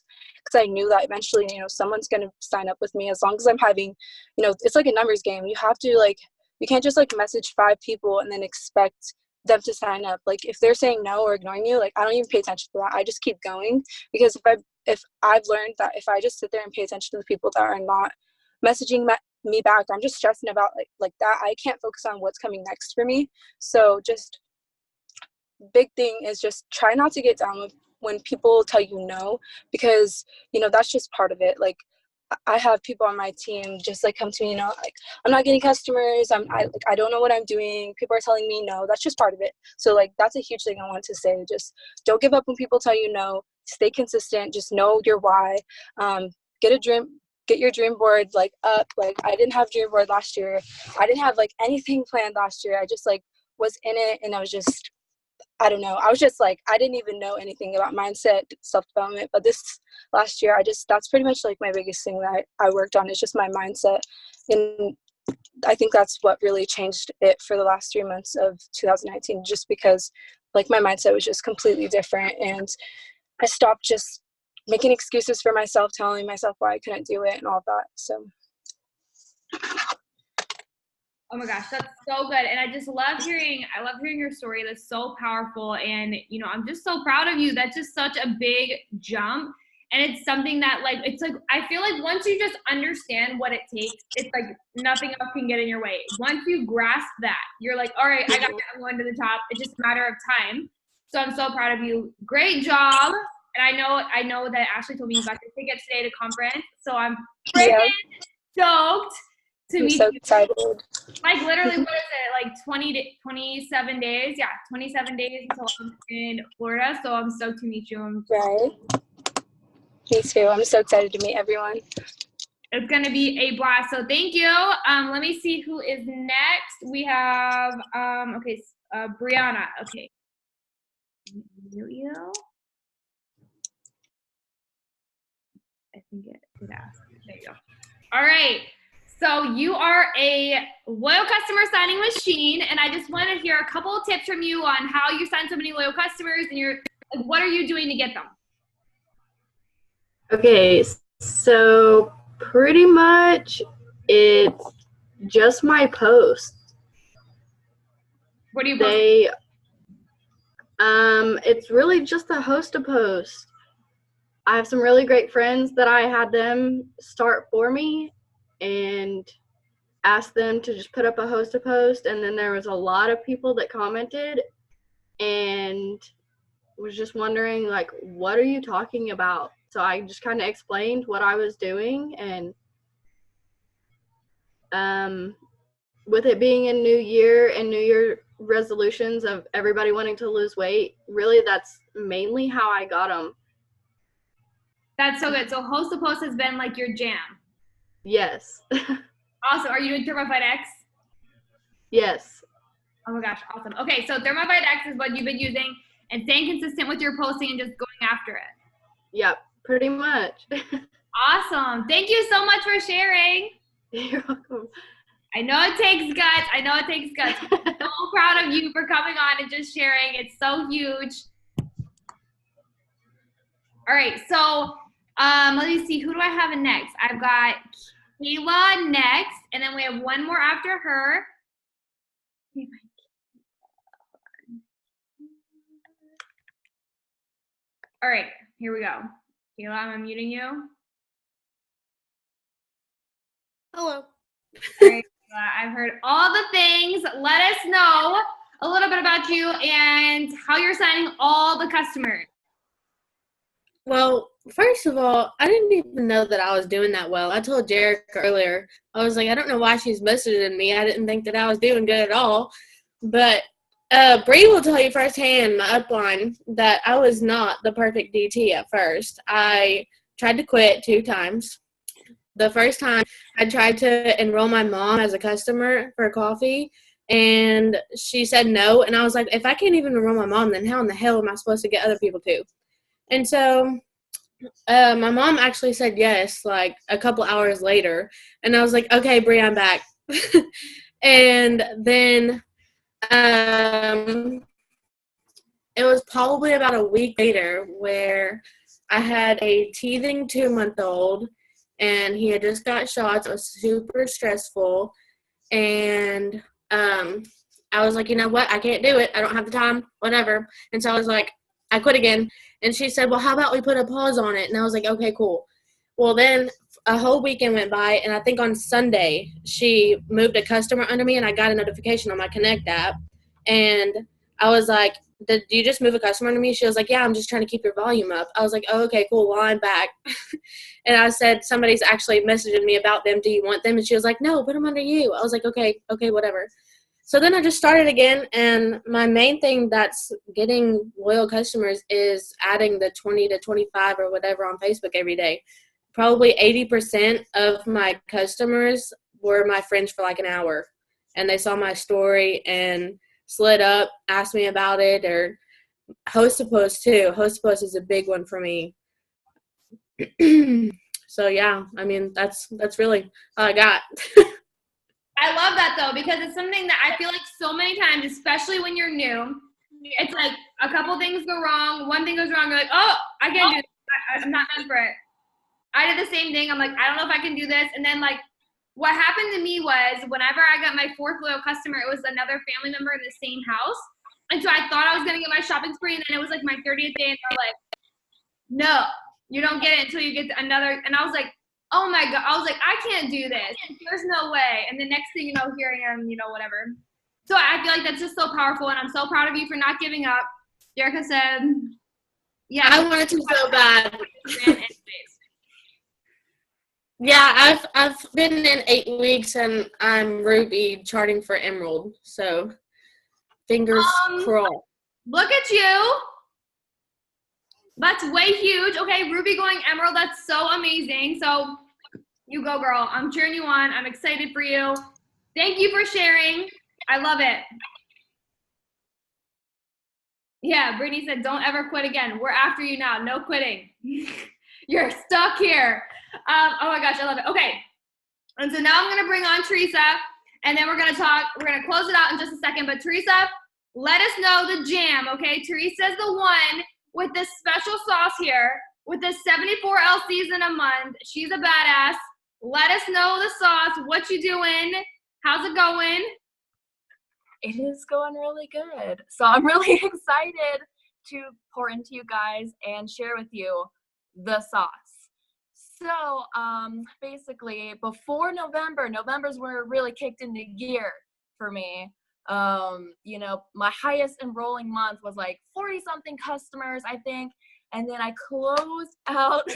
because I knew that eventually, you know, someone's going to sign up with me, as long as I'm having, you know, it's like a numbers game. You have to like, you can't just like message 5 people and then expect them to sign up. Like if they're saying no or ignoring you, like I don't even pay attention to that. I just keep going, because if I've learned that if I just sit there and pay attention to the people that are not messaging me back, I'm just stressing about like that, I can't focus on what's coming next for me. So just big thing is just try not to get down with when people tell you no, because, you know, that's just part of it. Like I have people on my team just like come to me, you know, like I'm not getting customers, I don't know what I'm doing, people are telling me no. That's just part of it. So like that's a huge thing I want to say. Just don't give up when people tell you no. Stay consistent. Just know your why. Get your dream board like up. Like I didn't have dream board last year. I didn't have like anything planned last year. I just like was in it, and I was just, I don't know. I was just like, I didn't even know anything about mindset, self-development. But this last year, that's pretty much like my biggest thing that I worked on, is just my mindset. And I think that's what really changed it for the last 3 months of 2019, just because like my mindset was just completely different. And I stopped just making excuses for myself, telling myself why I couldn't do it and all that. So. Oh my gosh, that's so good. And I love hearing your story. That's so powerful. And, you know, I'm just so proud of you. That's just such a big jump. And it's something that it's like, I feel like once you just understand what it takes, it's like nothing else can get in your way. Once you grasp that, you're like, all right, I got it, I'm going to the top. It's just a matter of time. So I'm so proud of you. Great job. And I know that Ashley told me you got your tickets today to conference. So I'm freaking stoked to meet so you. excited. Like literally, what is it? Like 27 days? Yeah, 27 days until I'm in Florida. So I'm stoked to meet you. Right. Me too. I'm so excited to meet everyone. It's gonna be a blast. So thank you. Let me see who is next. We have Brianna. Okay. Mute you. I think it did ask. There you go. All right. So you are a loyal customer signing machine, and I just want to hear a couple of tips from you on how you sign so many loyal customers, and what are you doing to get them? Okay, so pretty much it's just my posts. What do you post? It's really just a host a post. I have some really great friends that I had them start for me and asked them to just put up a host a post, and then there was a lot of people that commented and was just wondering, like, what are you talking about? So I just kind of explained what I was doing, and with it being a new year and New Year resolutions of everybody wanting to lose weight, really that's mainly how I got them. That's so good. So host a post has been like your jam. Yes. Awesome. Are you doing Thermophyte X? Yes. Oh my gosh, awesome. Okay, so Thermophyte X is what you've been using and staying consistent with your posting and just going after it. Yep, pretty much. Awesome. Thank you so much for sharing. You're welcome. I know it takes guts. I'm so proud of you for coming on and just sharing. It's so huge. All right, so let me see. Who do I have next? I've got Kayla next, and then we have one more after her. All right, here we go. Kayla, I'm unmuting you. Hello. All right, I've heard all the things. Let us know a little bit about you and how you're signing all the customers. Well, first of all, I didn't even know that I was doing that well. I told Jarek earlier, I was like, I don't know why she's messaging me. I didn't think that I was doing good at all. But Bree will tell you firsthand, my upline, that I was not the perfect DT at first. I tried to quit 2 times. The first time, I tried to enroll my mom as a customer for coffee, and she said no. And I was like, if I can't even enroll my mom, then how in the hell am I supposed to get other people to? And so my mom actually said yes, like a couple hours later. And I was like, okay, Brie, I'm back. And then it was probably about a week later where I had a teething 2-month-old, and he had just got shots. It was super stressful. And I was like, you know what? I can't do it. I don't have the time, whatever. And so I was like, I quit again. And she said, well, how about we put a pause on it? And I was like, okay, cool. Well, then a whole weekend went by, and I think on Sunday she moved a customer under me, and I got a notification on my Connect app. And I was like, did you just move a customer under me? She was like, yeah, I'm just trying to keep your volume up. I was like, oh, okay, cool. Well, I'm back. And I said, somebody's actually messaging me about them. Do you want them? And she was like, no, put them under you. I was like, okay, whatever. So then I just started again, and my main thing that's getting loyal customers is adding the 20 to 25 or whatever on Facebook every day. Probably 80% of my customers were my friends for like an hour, and they saw my story and slid up, asked me about it, or host a post too. Host a post is a big one for me. So yeah, I mean, that's really all I got. I love that though, because it's something that I feel like so many times, especially when you're new, it's like a couple things go wrong, one thing goes wrong, you're like, oh, I can't do this. I'm not meant for it. I did the same thing. I'm like, I don't know if I can do this. And then like what happened to me was whenever I got my 4th loyal customer, it was another family member in the same house. And so I thought I was going to get my shopping spree, and then it was like my 30th day, and they're like, no, You don't get it until you get to another. And I was like, oh my God. I was like, I can't do this. There's no way. And the next thing you know, here I am, whatever. So I feel like that's just so powerful. And I'm so proud of you for not giving up. Jerica said, yeah. I wanted to so bad. Yeah, I've been in 8 weeks and I'm Ruby charting for Emerald. So fingers crossed. Look at you. That's way huge. Okay, Ruby going Emerald. That's so amazing. So you go, girl. I'm cheering you on. I'm excited for you. Thank you for sharing. I love it. Yeah, Brittany said, don't ever quit again. We're after you now. No quitting. You're stuck here. Oh my gosh, I love it. Okay. And so now I'm going to bring on Teresa, and then we're going to talk. We're going to close it out in just a second. But Teresa, let us know the jam, okay? Teresa's the one with this special sauce here, with this 74 LCs in a month. She's a badass. Let us know the sauce. What you doing? How's it going? It is going really good. So I'm really excited to pour into you guys and share with you the sauce. So basically before November's where it really kicked into gear for me. My highest enrolling month was like 40 something customers, I think. And then I closed out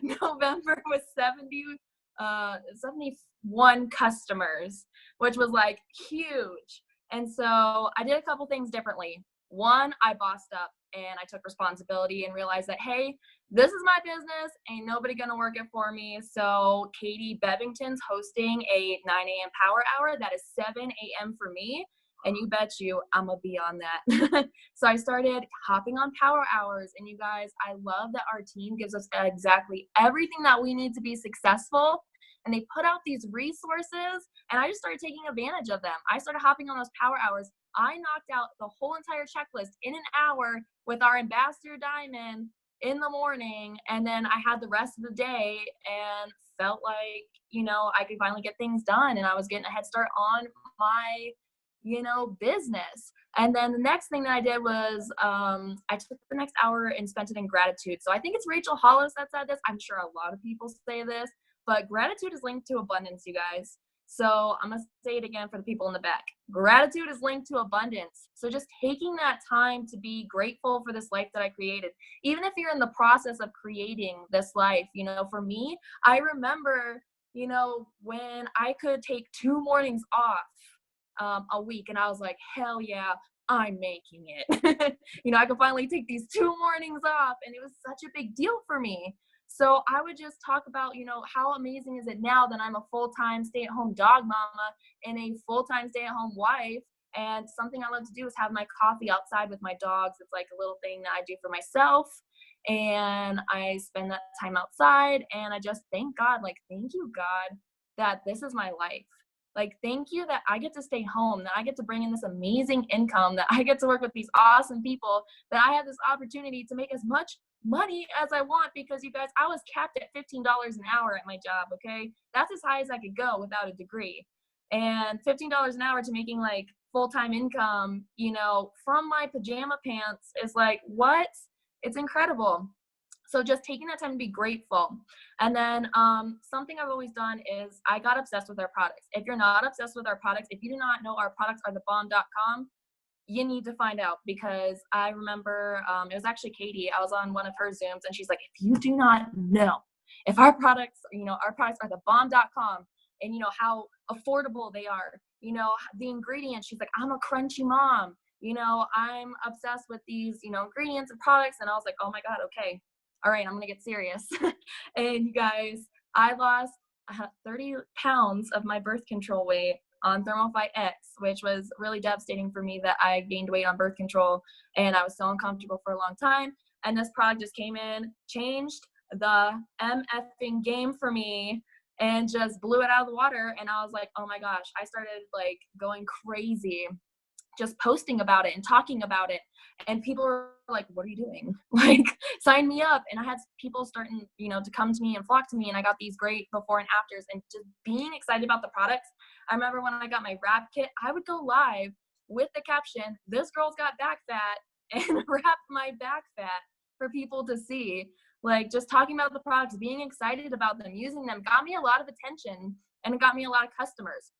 November with 71 customers, which was like huge. And so I did a couple things differently. One, I bossed up and I took responsibility and realized that, hey, this is my business. Ain't nobody gonna work it for me. So Katie Bevington's hosting a 9 a.m. power hour. That is 7 a.m. for me. And you bet you I'm gonna be on that. So I started hopping on power hours. And you guys, I love that our team gives us exactly everything that we need to be successful. And they put out these resources, and I just started taking advantage of them. I started hopping on those power hours. I knocked out the whole entire checklist in an hour with our Ambassador Diamond in the morning, and then I had the rest of the day and felt like, I could finally get things done, and I was getting a head start on my, business. And then the next thing that I did was I took the next hour and spent it in gratitude. So I think it's Rachel Hollis that said this. I'm sure a lot of people say this. But gratitude is linked to abundance, you guys. So I'm going to say it again for the people in the back. Gratitude is linked to abundance. So just taking that time to be grateful for this life that I created. Even if you're in the process of creating this life, for me, I remember, when I could take 2 mornings off a week, and I was like, hell yeah, I'm making it. I could finally take these 2 mornings off, and it was such a big deal for me. So I would just talk about, how amazing is it now that I'm a full-time stay-at-home dog mama and a full-time stay-at-home wife. And something I love to do is have my coffee outside with my dogs. It's like a little thing that I do for myself. And I spend that time outside, and I just thank God, thank you, God, that this is my life. Thank you that I get to stay home, that I get to bring in this amazing income, that I get to work with these awesome people, that I have this opportunity to make as much money as I want, because you guys, I was capped at $15 an hour at my job, okay? That's as high as I could go without a degree. And $15 an hour to making full-time income, from my pajama pants is what? It's incredible. So just taking that time to be grateful. And then something I've always done is I got obsessed with our products. If you're not obsessed with our products, if you do not know our products are thebomb.com, you need to find out, because I remember it was actually Katie. I was on one of her Zooms, and she's like, if you do not know if our products are thebomb.com, and how affordable they are, the ingredients, she's like, I'm a crunchy mom, I'm obsessed with these, ingredients and products. And I was like, oh my God, okay. All right, I'm going to get serious. And you guys, I lost 30 pounds of my birth control weight on Thermofy X, which was really devastating for me that I gained weight on birth control, and I was so uncomfortable for a long time. And this product just came in, changed the MFing game for me, and just blew it out of the water. And I was like, oh my gosh, I started going crazy, just posting about it and talking about it. And people were like, what are you doing? Sign me up. And I had people starting, to come to me and flock to me. And I got these great before and afters, and just being excited about the products. I remember when I got my wrap kit, I would go live with the caption, this girl's got back fat, and wrap my back fat for people to see. Like just talking about the products, being excited about them, using them got me a lot of attention and it got me a lot of customers.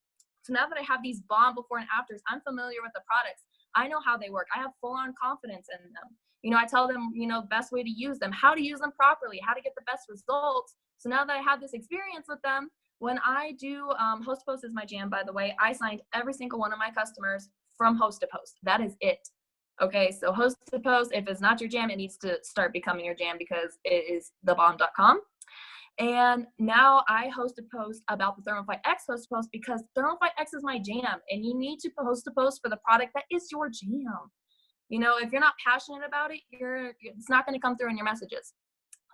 So now that I have these bomb before and afters, I'm familiar with the products. I know how they work. I have full on confidence in them. You know, I tell them, you know, best way to use them, how to use them properly, how to get the best results. So now that I have this experience with them, when I do, Host to Post is my jam, by the way, I signed every single one of my customers from Host to Post. That is it. Okay, so Host to Post, if it's not your jam, it needs to start becoming your jam because it is thebomb.com. And now I host a post about the Thermofy X Host to Post because Thermofy X is my jam, and you need to host a post for the product that is your jam. You know, if you're not passionate about it, it's not going to come through in your messages.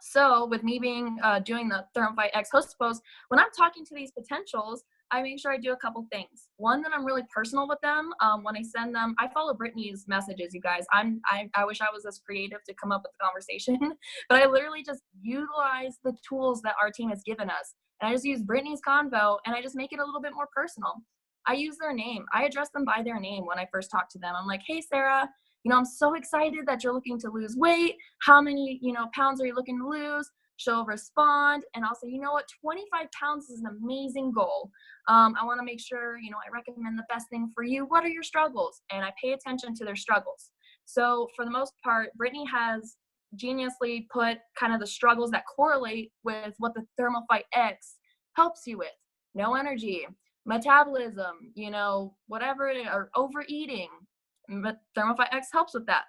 So with me being doing the Thermofy X Host to Post, when I'm talking to these potentials, I make sure I do a couple things. One, that I'm really personal with them. When I send them, I follow Brittany's messages, you guys. I wish I was as creative to come up with the conversation, but I literally just utilize the tools that our team has given us. And I just use Brittany's convo and I just make it a little bit more personal. I use their name. I address them by their name when I first talk to them. I'm like, hey, Sarah, you know, I'm so excited that you're looking to lose weight. How many, you know, pounds are you looking to lose? She'll respond and I'll say, you know what, 25 pounds is an amazing goal. I want to make sure, you know, I recommend the best thing for you. What are your struggles? And I pay attention to their struggles. So for the most part, Brittany has geniusly put kind of the struggles that correlate with what the Thermofy X helps you with. No energy, metabolism, you know, whatever it is, or overeating. But Thermofy X helps with that.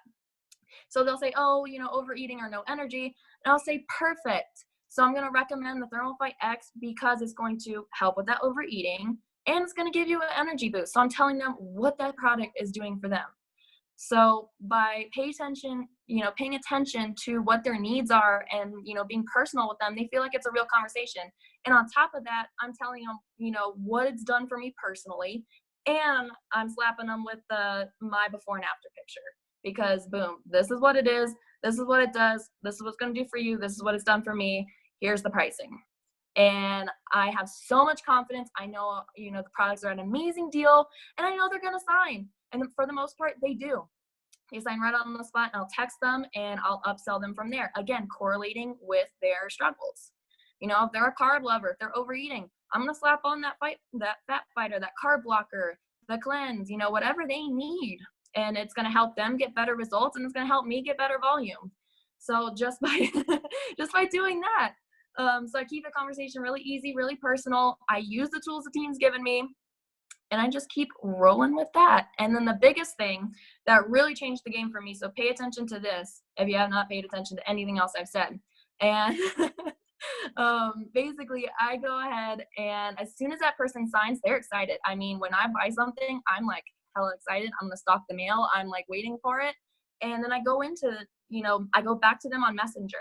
So they'll say, oh, you know, overeating or no energy. And I'll say, perfect. So I'm going to recommend the Thermofy X because it's going to help with that overeating and it's going to give you an energy boost. So I'm telling them what that product is doing for them. So by paying attention to what their needs are and, you know, being personal with them, they feel like it's a real conversation. And on top of that, I'm telling them, you know, what it's done for me personally. And I'm slapping them with my before and after picture. Because boom, this is what it is. This is what it does. This is what's going to do for you. This is what it's done for me. Here's the pricing. And I have so much confidence. I know, you know, the products are an amazing deal and I know they're going to sign. And for the most part, they do. They sign right on the spot and I'll text them and I'll upsell them from there. Again, correlating with their struggles. You know, if they're a carb lover, if they're overeating, I'm going to slap on that fat fighter, that carb blocker, the cleanse, you know, whatever they need. And it's going to help them get better results and it's going to help me get better volume. So just by doing that. So I keep the conversation really easy, really personal. I use the tools the team's given me and I just keep rolling with that. And then the biggest thing that really changed the game for me. So pay attention to this if you have not paid attention to anything else I've said. And basically I go ahead and as soon as that person signs, they're excited. I mean, when I buy something, I'm like, hella excited. I'm going to stock the mail. I'm like waiting for it. And then I go into, you know, I go back to them on Messenger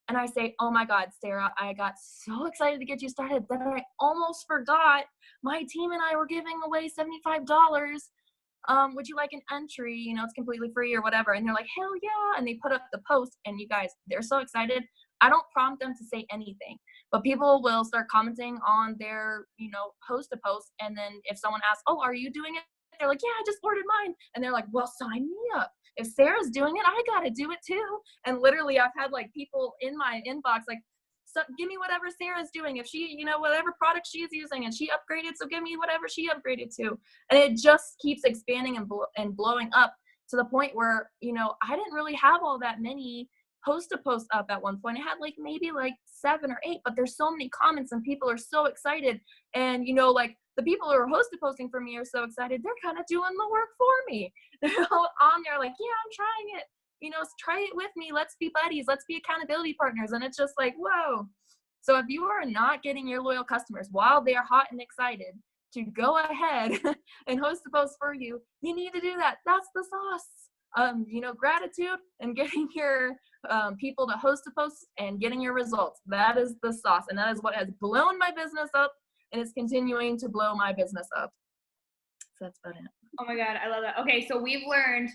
and I say, oh my God, Sarah, I got so excited to get you started that I almost forgot my team and I were giving away $75. Would you like an entry? You know, it's completely free or whatever. And they're like, hell yeah. And they put up the post and you guys, they're so excited. I don't prompt them to say anything, but people will start commenting on their, you know, host to post. And then if someone asks, oh, are you doing it? They're like, yeah, I just ordered mine. And they're like, well, sign me up. If Sarah's doing it, I got to do it too. And literally I've had like people in my inbox, like, so give me whatever Sarah's doing. If she, you know, whatever product she's using and she upgraded, so give me whatever she upgraded to. And it just keeps expanding and blowing up to the point where, you know, I didn't really have all that many host to post up at one point. I had like maybe like 7 or 8, but there's so many comments and people are so excited. And, you know, like the people who are host to posting for me are so excited. They're kind of doing the work for me. They're all on there like, yeah, I'm trying it. You know, try it with me. Let's be buddies. Let's be accountability partners. And it's just like, whoa. So if you are not getting your loyal customers while they are hot and excited to go ahead and host a post for you, you need to do that. That's the sauce. You know, gratitude and getting your people to host a post and getting your results. That is the sauce. And that is what has blown my business up and is continuing to blow my business up. So that's about it. Oh my God, I love that. Okay, so we've learned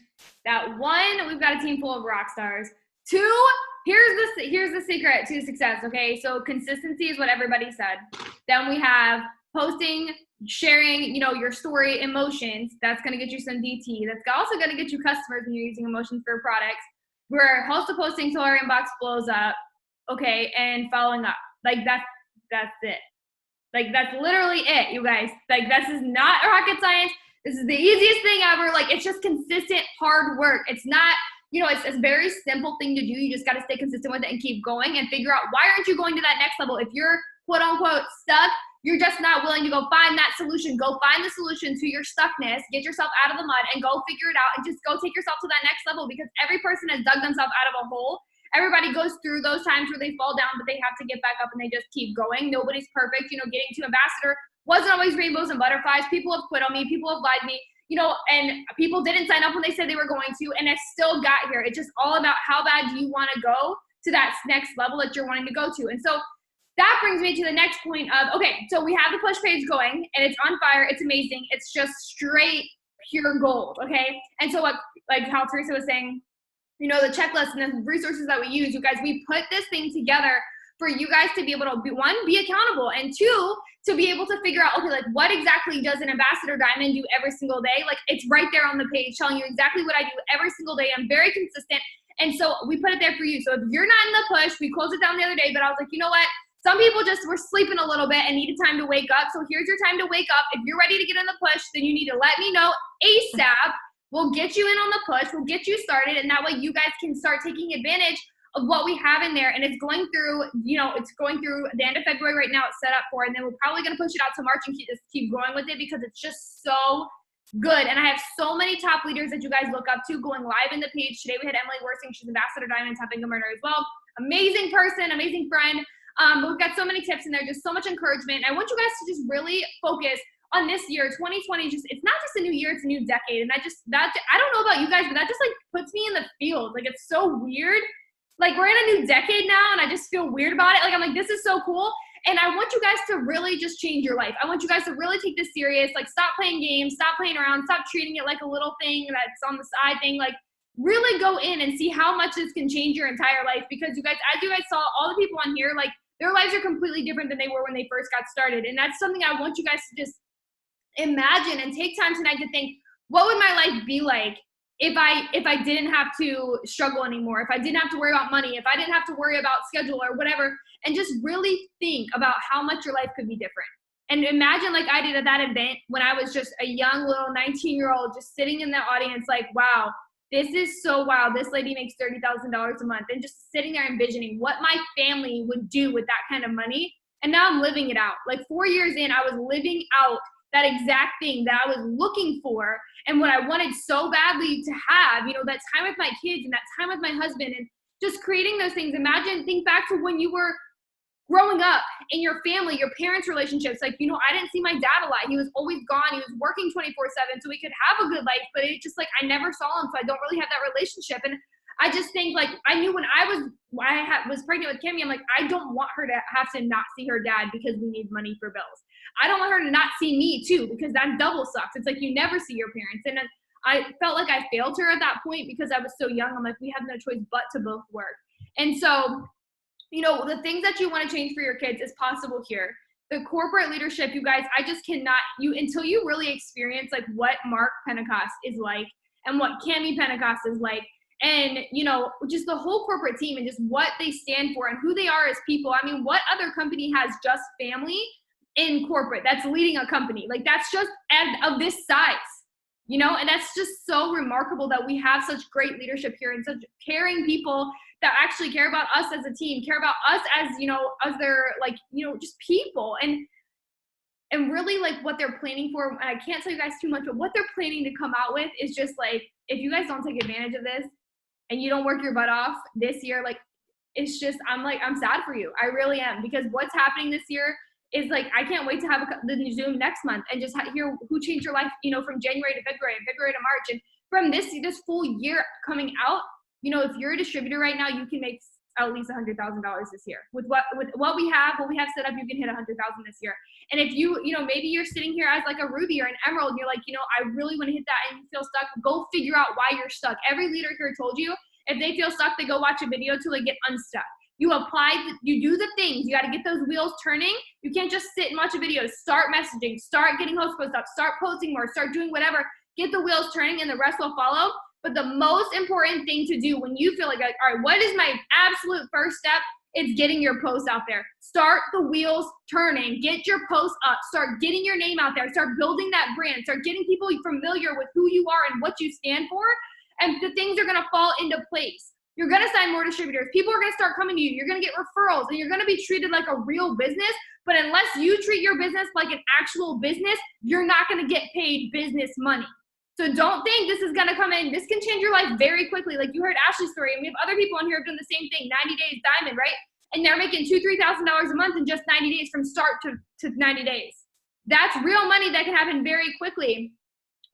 that 1, we've got a team full of rock stars. 2, here's the secret to success. Okay, so consistency is what everybody said. Then we have posting, sharing, you know, your story, emotions. That's gonna get you some DT. That's also gonna get you customers when you're using emotions for your products. We're host to posting till our inbox blows up. okay, and following up. Like that's it. Like that's literally it, you guys. Like this is not rocket science. This is the easiest thing ever. Like it's just consistent hard work. It's not, it's a very simple thing to do. You just got to stay consistent with it and keep going and figure out why aren't you going to that next level. If you're quote unquote stuck, you're just not willing to go find that solution. Go find the solution to your stuckness, get yourself out of the mud and go figure it out and just go take yourself to that next level, because every person has dug themselves out of a hole. Everybody goes through those times where they fall down, but they have to get back up and they just keep going. Nobody's perfect. Getting to ambassador wasn't always rainbows and butterflies. People have quit on me. People have lied to me, and people didn't sign up when they said they were going to, and I still got here. It's just all about how bad do you want to go to that next level that you're wanting to go to. And so that brings me to the next point of, okay, so we have the push page going and it's on fire. It's amazing. It's just straight pure gold. Okay. And so like how Teresa was saying, the checklist and the resources that we use, you guys, we put this thing together for you guys to be able to be accountable, and two, to be able to figure out, okay, like what exactly does an ambassador diamond do every single day? Like it's right there on the page telling you exactly what I do every single day. I'm very consistent. And so we put it there for you. So if you're not in the push, we closed it down the other day, but I was like, you know what? Some people just were sleeping a little bit and needed time to wake up. So here's your time to wake up. If you're ready to get in the push, then you need to let me know ASAP. We'll get you in on the push. We'll get you started. And that way you guys can start taking advantage of what we have in there. And it's going through, it's going through the end of February right now. It's set up for, and then we're probably going to push it out to March and keep going with it, because it's just so good. And I have so many top leaders that you guys look up to going live in the page. Today we had Emily Worsing. She's Ambassador Diamond, Tapping a Murder as well. Amazing person, amazing friend. But we've got so many tips in there, just so much encouragement. I want you guys to just really focus on this year, 2020. It's not just a new year, it's a new decade. And I don't know about you guys, but that just like puts me in the field. Like it's so weird. Like we're in a new decade now and I just feel weird about it. Like I'm like, this is so cool. And I want you guys to really just change your life. I want you guys to really take this serious. Like stop playing games, stop playing around, stop treating it like a little thing that's on the side thing. Like really go in and see how much this can change your entire life. Because you guys, as you guys saw, all the people on here, like their lives are completely different than they were when they first got started. And that's something I want you guys to just imagine and take time tonight to think, what would my life be like if I didn't have to struggle anymore, if I didn't have to worry about money, if I didn't have to worry about schedule or whatever, and just really think about how much your life could be different. And imagine like I did at that event when I was just a young little 19-year-old just sitting in the audience like, wow, this is so wow. This lady makes $30,000 a month, and just sitting there envisioning what my family would do with that kind of money. And now I'm living it out. Like 4 years in, I was living out that exact thing that I was looking for and what I wanted so badly to have, that time with my kids and that time with my husband and just creating those things. Think back to when you were growing up in your family, your parents' relationships. Like, I didn't see my dad a lot. He was always gone. He was working 24/7 so we could have a good life, but it's just like I never saw him, so I don't really have that relationship. And I just think like I knew when I was pregnant with Kimmy, I'm like, I don't want her to have to not see her dad because we need money for bills. I don't want her to not see me too, because that double sucks. It's like you never see your parents. And I felt like I failed her at that point because I was so young. I'm like, we have no choice but to both work. And so, the things that you want to change for your kids is possible here. The corporate leadership, you guys, I just cannot, until you really experience like what Mark Pentecost is like and what Cammie Pentecost is like, and, just the whole corporate team and just what they stand for and who they are as people. I mean, what other company has just family in corporate that's leading a company? Like that's just of this size, and that's just so remarkable that we have such great leadership here and such caring people that actually care about us as a team, care about us as, as their like, just people and really like what they're planning for. And I can't tell you guys too much, but what they're planning to come out with is just like, if you guys don't take advantage of this and you don't work your butt off this year, like, it's just, I'm sad for you. I really am, because what's happening this year is like, I can't wait to have the Zoom next month and just hear who changed your life, from January to February and February to March. And from this full year coming out, if you're a distributor right now, you can make at least $100,000 this year. With what we have set up, you can hit $100,000 this year. And if you maybe you're sitting here as like a Ruby or an Emerald, and you're like, I really want to hit that, and you feel stuck, go figure out why you're stuck. Every leader here told you, if they feel stuck, they go watch a video till they get unstuck. You you do the things. You got to get those wheels turning. You can't just sit and watch a video. Start messaging, start getting host posts up, start posting more, start doing whatever. Get the wheels turning and the rest will follow. But the most important thing to do when you feel like, all right, what is my absolute first step It's getting your posts out there. Start the wheels turning. Get your posts up. Start getting your name out there. Start building that brand. Start getting people familiar with who you are and what you stand for. And the things are going to fall into place. You're going to sign more distributors. People are going to start coming to you. You're going to get referrals, and you're going to be treated like a real business. But unless you treat your business like an actual business, you're not going to get paid business money. So don't think this is going to come in. This can change your life very quickly. Like you heard Ashley's story, and we have other people on here who have done the same thing, 90 days diamond, right? And they're making $2,000, $3,000 a month in just 90 days from start to 90 days. That's real money that can happen very quickly,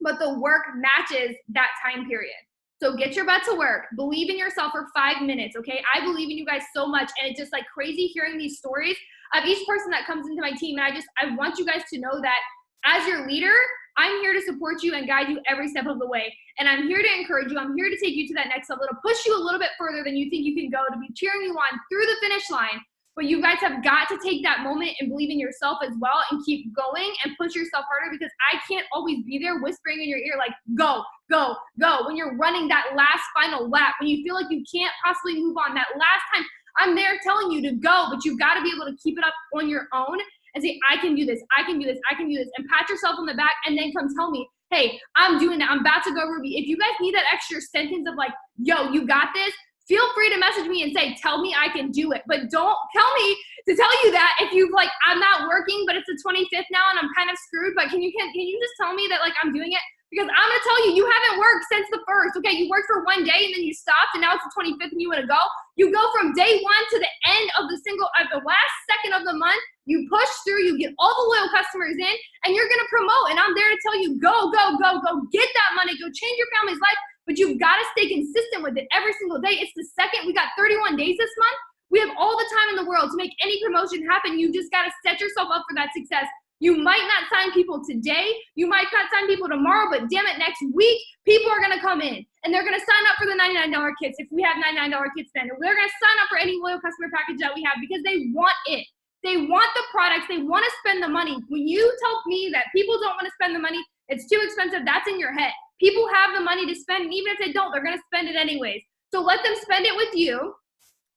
but the work matches that time period. So get your butt to work. Believe in yourself for 5 minutes, okay? I believe in you guys so much, and it's just like crazy hearing these stories of each person that comes into my team. And I want you guys to know that as your leader, I'm here to support you and guide you every step of the way. And I'm here to encourage you. I'm here to take you to that next level, to push you a little bit further than you think you can go, to be cheering you on through the finish line. But you guys have got to take that moment and believe in yourself as well and keep going and push yourself harder, because I can't always be there whispering in your ear like, go, go, go. When you're running that last final lap, when you feel like you can't possibly move on, that last time, I'm there telling you to go, but you've got to be able to keep it up on your own and say, I can do this, I can do this, I can do this, and pat yourself on the back and then come tell me, hey, I'm doing that, I'm about to go, Ruby. If you guys need that extra sentence of like, yo, you got this, feel free to message me and say, tell me I can do it. But don't tell me to tell you that if you've like, I'm not working, but it's the 25th now and I'm kind of screwed, but can you just tell me that like I'm doing it? Because I'm going to tell you, you haven't worked since the 1st. Okay, you worked for one day and then you stopped and now it's the 25th and you want to go. You go from day one to the end of the last second of the month. You push through, you get all the loyal customers in, and you're going to promote. And I'm there to tell you, go, go, go, go, get that money, go change your family's life. But you've got to stay consistent with it every single day. It's the second. We got 31 days this month. We have all the time in the world to make any promotion happen. You just got to set yourself up for that success. You might not sign people today. You might not sign people tomorrow, but damn it, next week, people are going to come in. And they're going to sign up for the $99 kits if we have $99 kits then. Or they're going to sign up for any loyal customer package that we have because they want it. They want the products. They want to spend the money. When you tell me that people don't want to spend the money, it's too expensive, that's in your head. People have the money to spend, and even if they don't, they're going to spend it anyways. So let them spend it with you.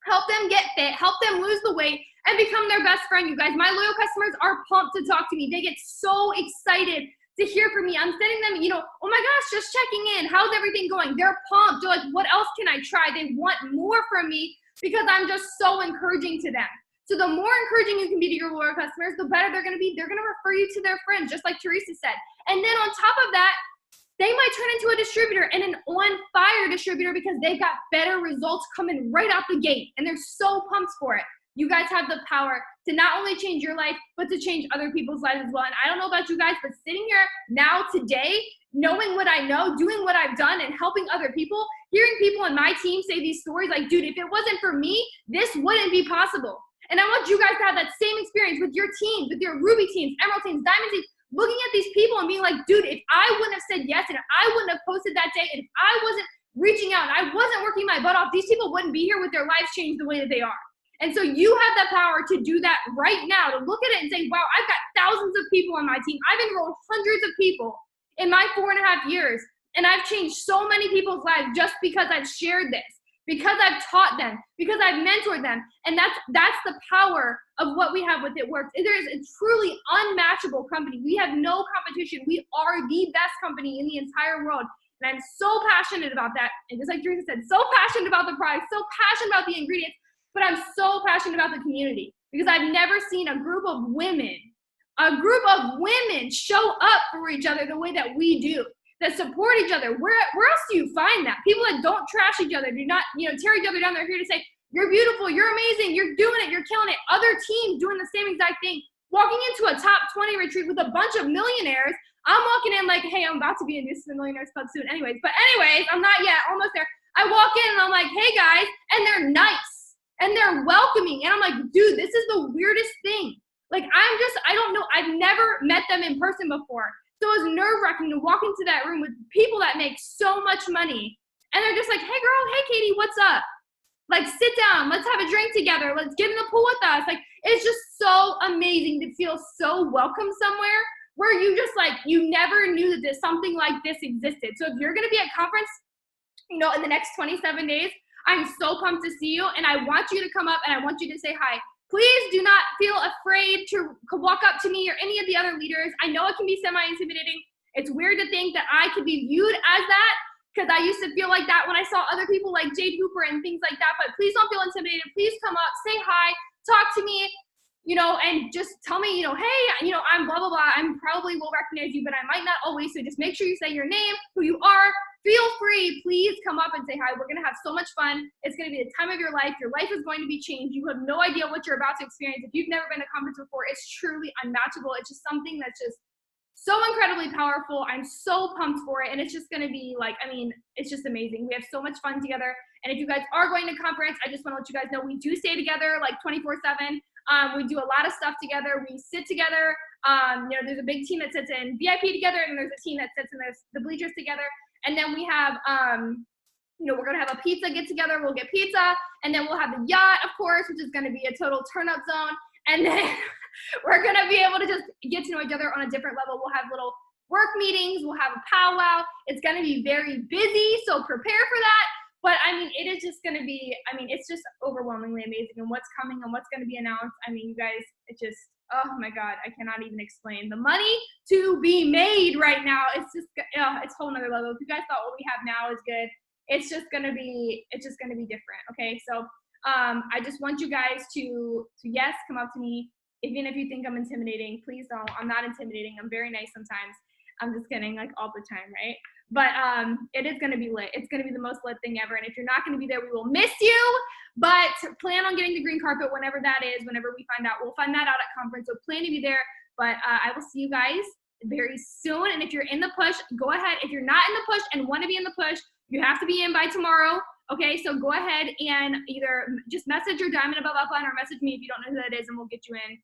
Help them get fit. Help them lose the weight and become their best friend, you guys. My loyal customers are pumped to talk to me. They get so excited to hear from me. I'm sending them, oh my gosh, just checking in. How's everything going? They're pumped. They're like, what else can I try? They want more from me because I'm just so encouraging to them. So the more encouraging you can be to your loyal customers, the better they're going to be. They're going to refer you to their friends, just like Teresa said. And then on top of that, they might turn into a distributor and an on-fire distributor because they've got better results coming right out the gate. And they're so pumped for it. You guys have the power to not only change your life, but to change other people's lives as well. And I don't know about you guys, but sitting here now today, knowing what I know, doing what I've done, and helping other people, hearing people on my team say these stories like, dude, if it wasn't for me, this wouldn't be possible. And I want you guys to have that same experience with your teams, with your Ruby teams, Emerald teams, Diamond teams, looking at these people and being like, dude, if I wouldn't have said yes, and if I wouldn't have posted that day, and if I wasn't reaching out and I wasn't working my butt off, these people wouldn't be here with their lives changed the way that they are. And so you have the power to do that right now, to look at it and say, wow, I've got thousands of people on my team. I've enrolled hundreds of people in my 4.5 years, and I've changed so many people's lives just because I've shared this, because I've taught them, because I've mentored them. And that's the power of what we have with It Works. There is a truly unmatchable company. We have no competition. We are the best company in the entire world. And I'm so passionate about that. And just like Teresa said, so passionate about the product, so passionate about the ingredients, but I'm so passionate about the community because I've never seen a group of women show up for each other the way that we do, that support each other. Where else do you find that? People that don't trash each other, do not, tear each other down. They're here to say, you're beautiful, you're amazing, you're doing it, you're killing it. Other teams doing the same exact thing. Walking into a top 20 retreat with a bunch of millionaires. I'm walking in like, hey, I'm about to be in this Millionaires Club soon anyways. But anyways, I'm not yet, almost there. I walk in and I'm like, hey guys, and they're nice. And they're welcoming. And I'm like, dude, this is the weirdest thing. Like, I don't know. I've never met them in person before. So it was nerve-wracking to walk into that room with people that make so much money. And they're just like, hey, girl, hey, Katie, what's up? Like, sit down. Let's have a drink together. Let's get in the pool with us. Like, it's just so amazing to feel so welcome somewhere where you just, like, you never knew that something like this existed. So if you're going to be at conference, in the next 27 days, I'm so pumped to see you, and I want you to come up and I want you to say hi. Please do not feel afraid to walk up to me or any of the other leaders. I know it can be semi-intimidating. It's weird to think that I could be viewed as that, because I used to feel like that when I saw other people like Jade Hooper and things like that. But please don't feel intimidated. Please come up, say hi, talk to me, and just tell me, hey, I'm blah, blah, blah. I'm probably will recognize you, but I might not always. So just make sure you say your name, who you are. Feel free. Please come up and say hi. We're going to have so much fun. It's going to be the time of your life. Your life is going to be changed. You have no idea what you're about to experience. If you've never been to a conference before, it's truly unmatchable. It's just something that's just so incredibly powerful. I'm so pumped for it. And it's just going to be it's just amazing. We have so much fun together. And if you guys are going to conference, I just want to let you guys know we do stay together like 24/7. We do a lot of stuff together. We sit together. There's a big team that sits in VIP together, and there's a team that sits in the bleachers together. And then we have, we're going to have a pizza get together. We'll get pizza. And then we'll have the yacht, of course, which is going to be a total turn-up zone. And then we're going to be able to just get to know each other on a different level. We'll have little work meetings. We'll have a powwow. It's going to be very busy, so prepare for that. But, it is just going to be, it's just overwhelmingly amazing. And what's coming and what's going to be announced, you guys, it just, oh my God, I cannot even explain. The money to be made right now, it's just, it's a whole nother level. If you guys thought what we have now is good, it's just going to be different. Okay. So, I just want you guys to yes, come up to me. Even if you think I'm intimidating, please don't. I'm not intimidating. I'm very nice sometimes. I'm just kidding, like all the time, right? But it is going to be lit. It's going to be the most lit thing ever. And if you're not going to be there, we will miss you. But plan on getting the green carpet whenever that is, whenever we find out. We'll find that out at conference. So plan to be there. But I will see you guys very soon. And if you're in the push, go ahead. If you're not in the push and want to be in the push, you have to be in by tomorrow. Okay, so go ahead and either just message your Diamond Above upline or message me if you don't know who that is, and we'll get you in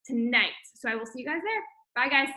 tonight. So I will see you guys there. Bye, guys.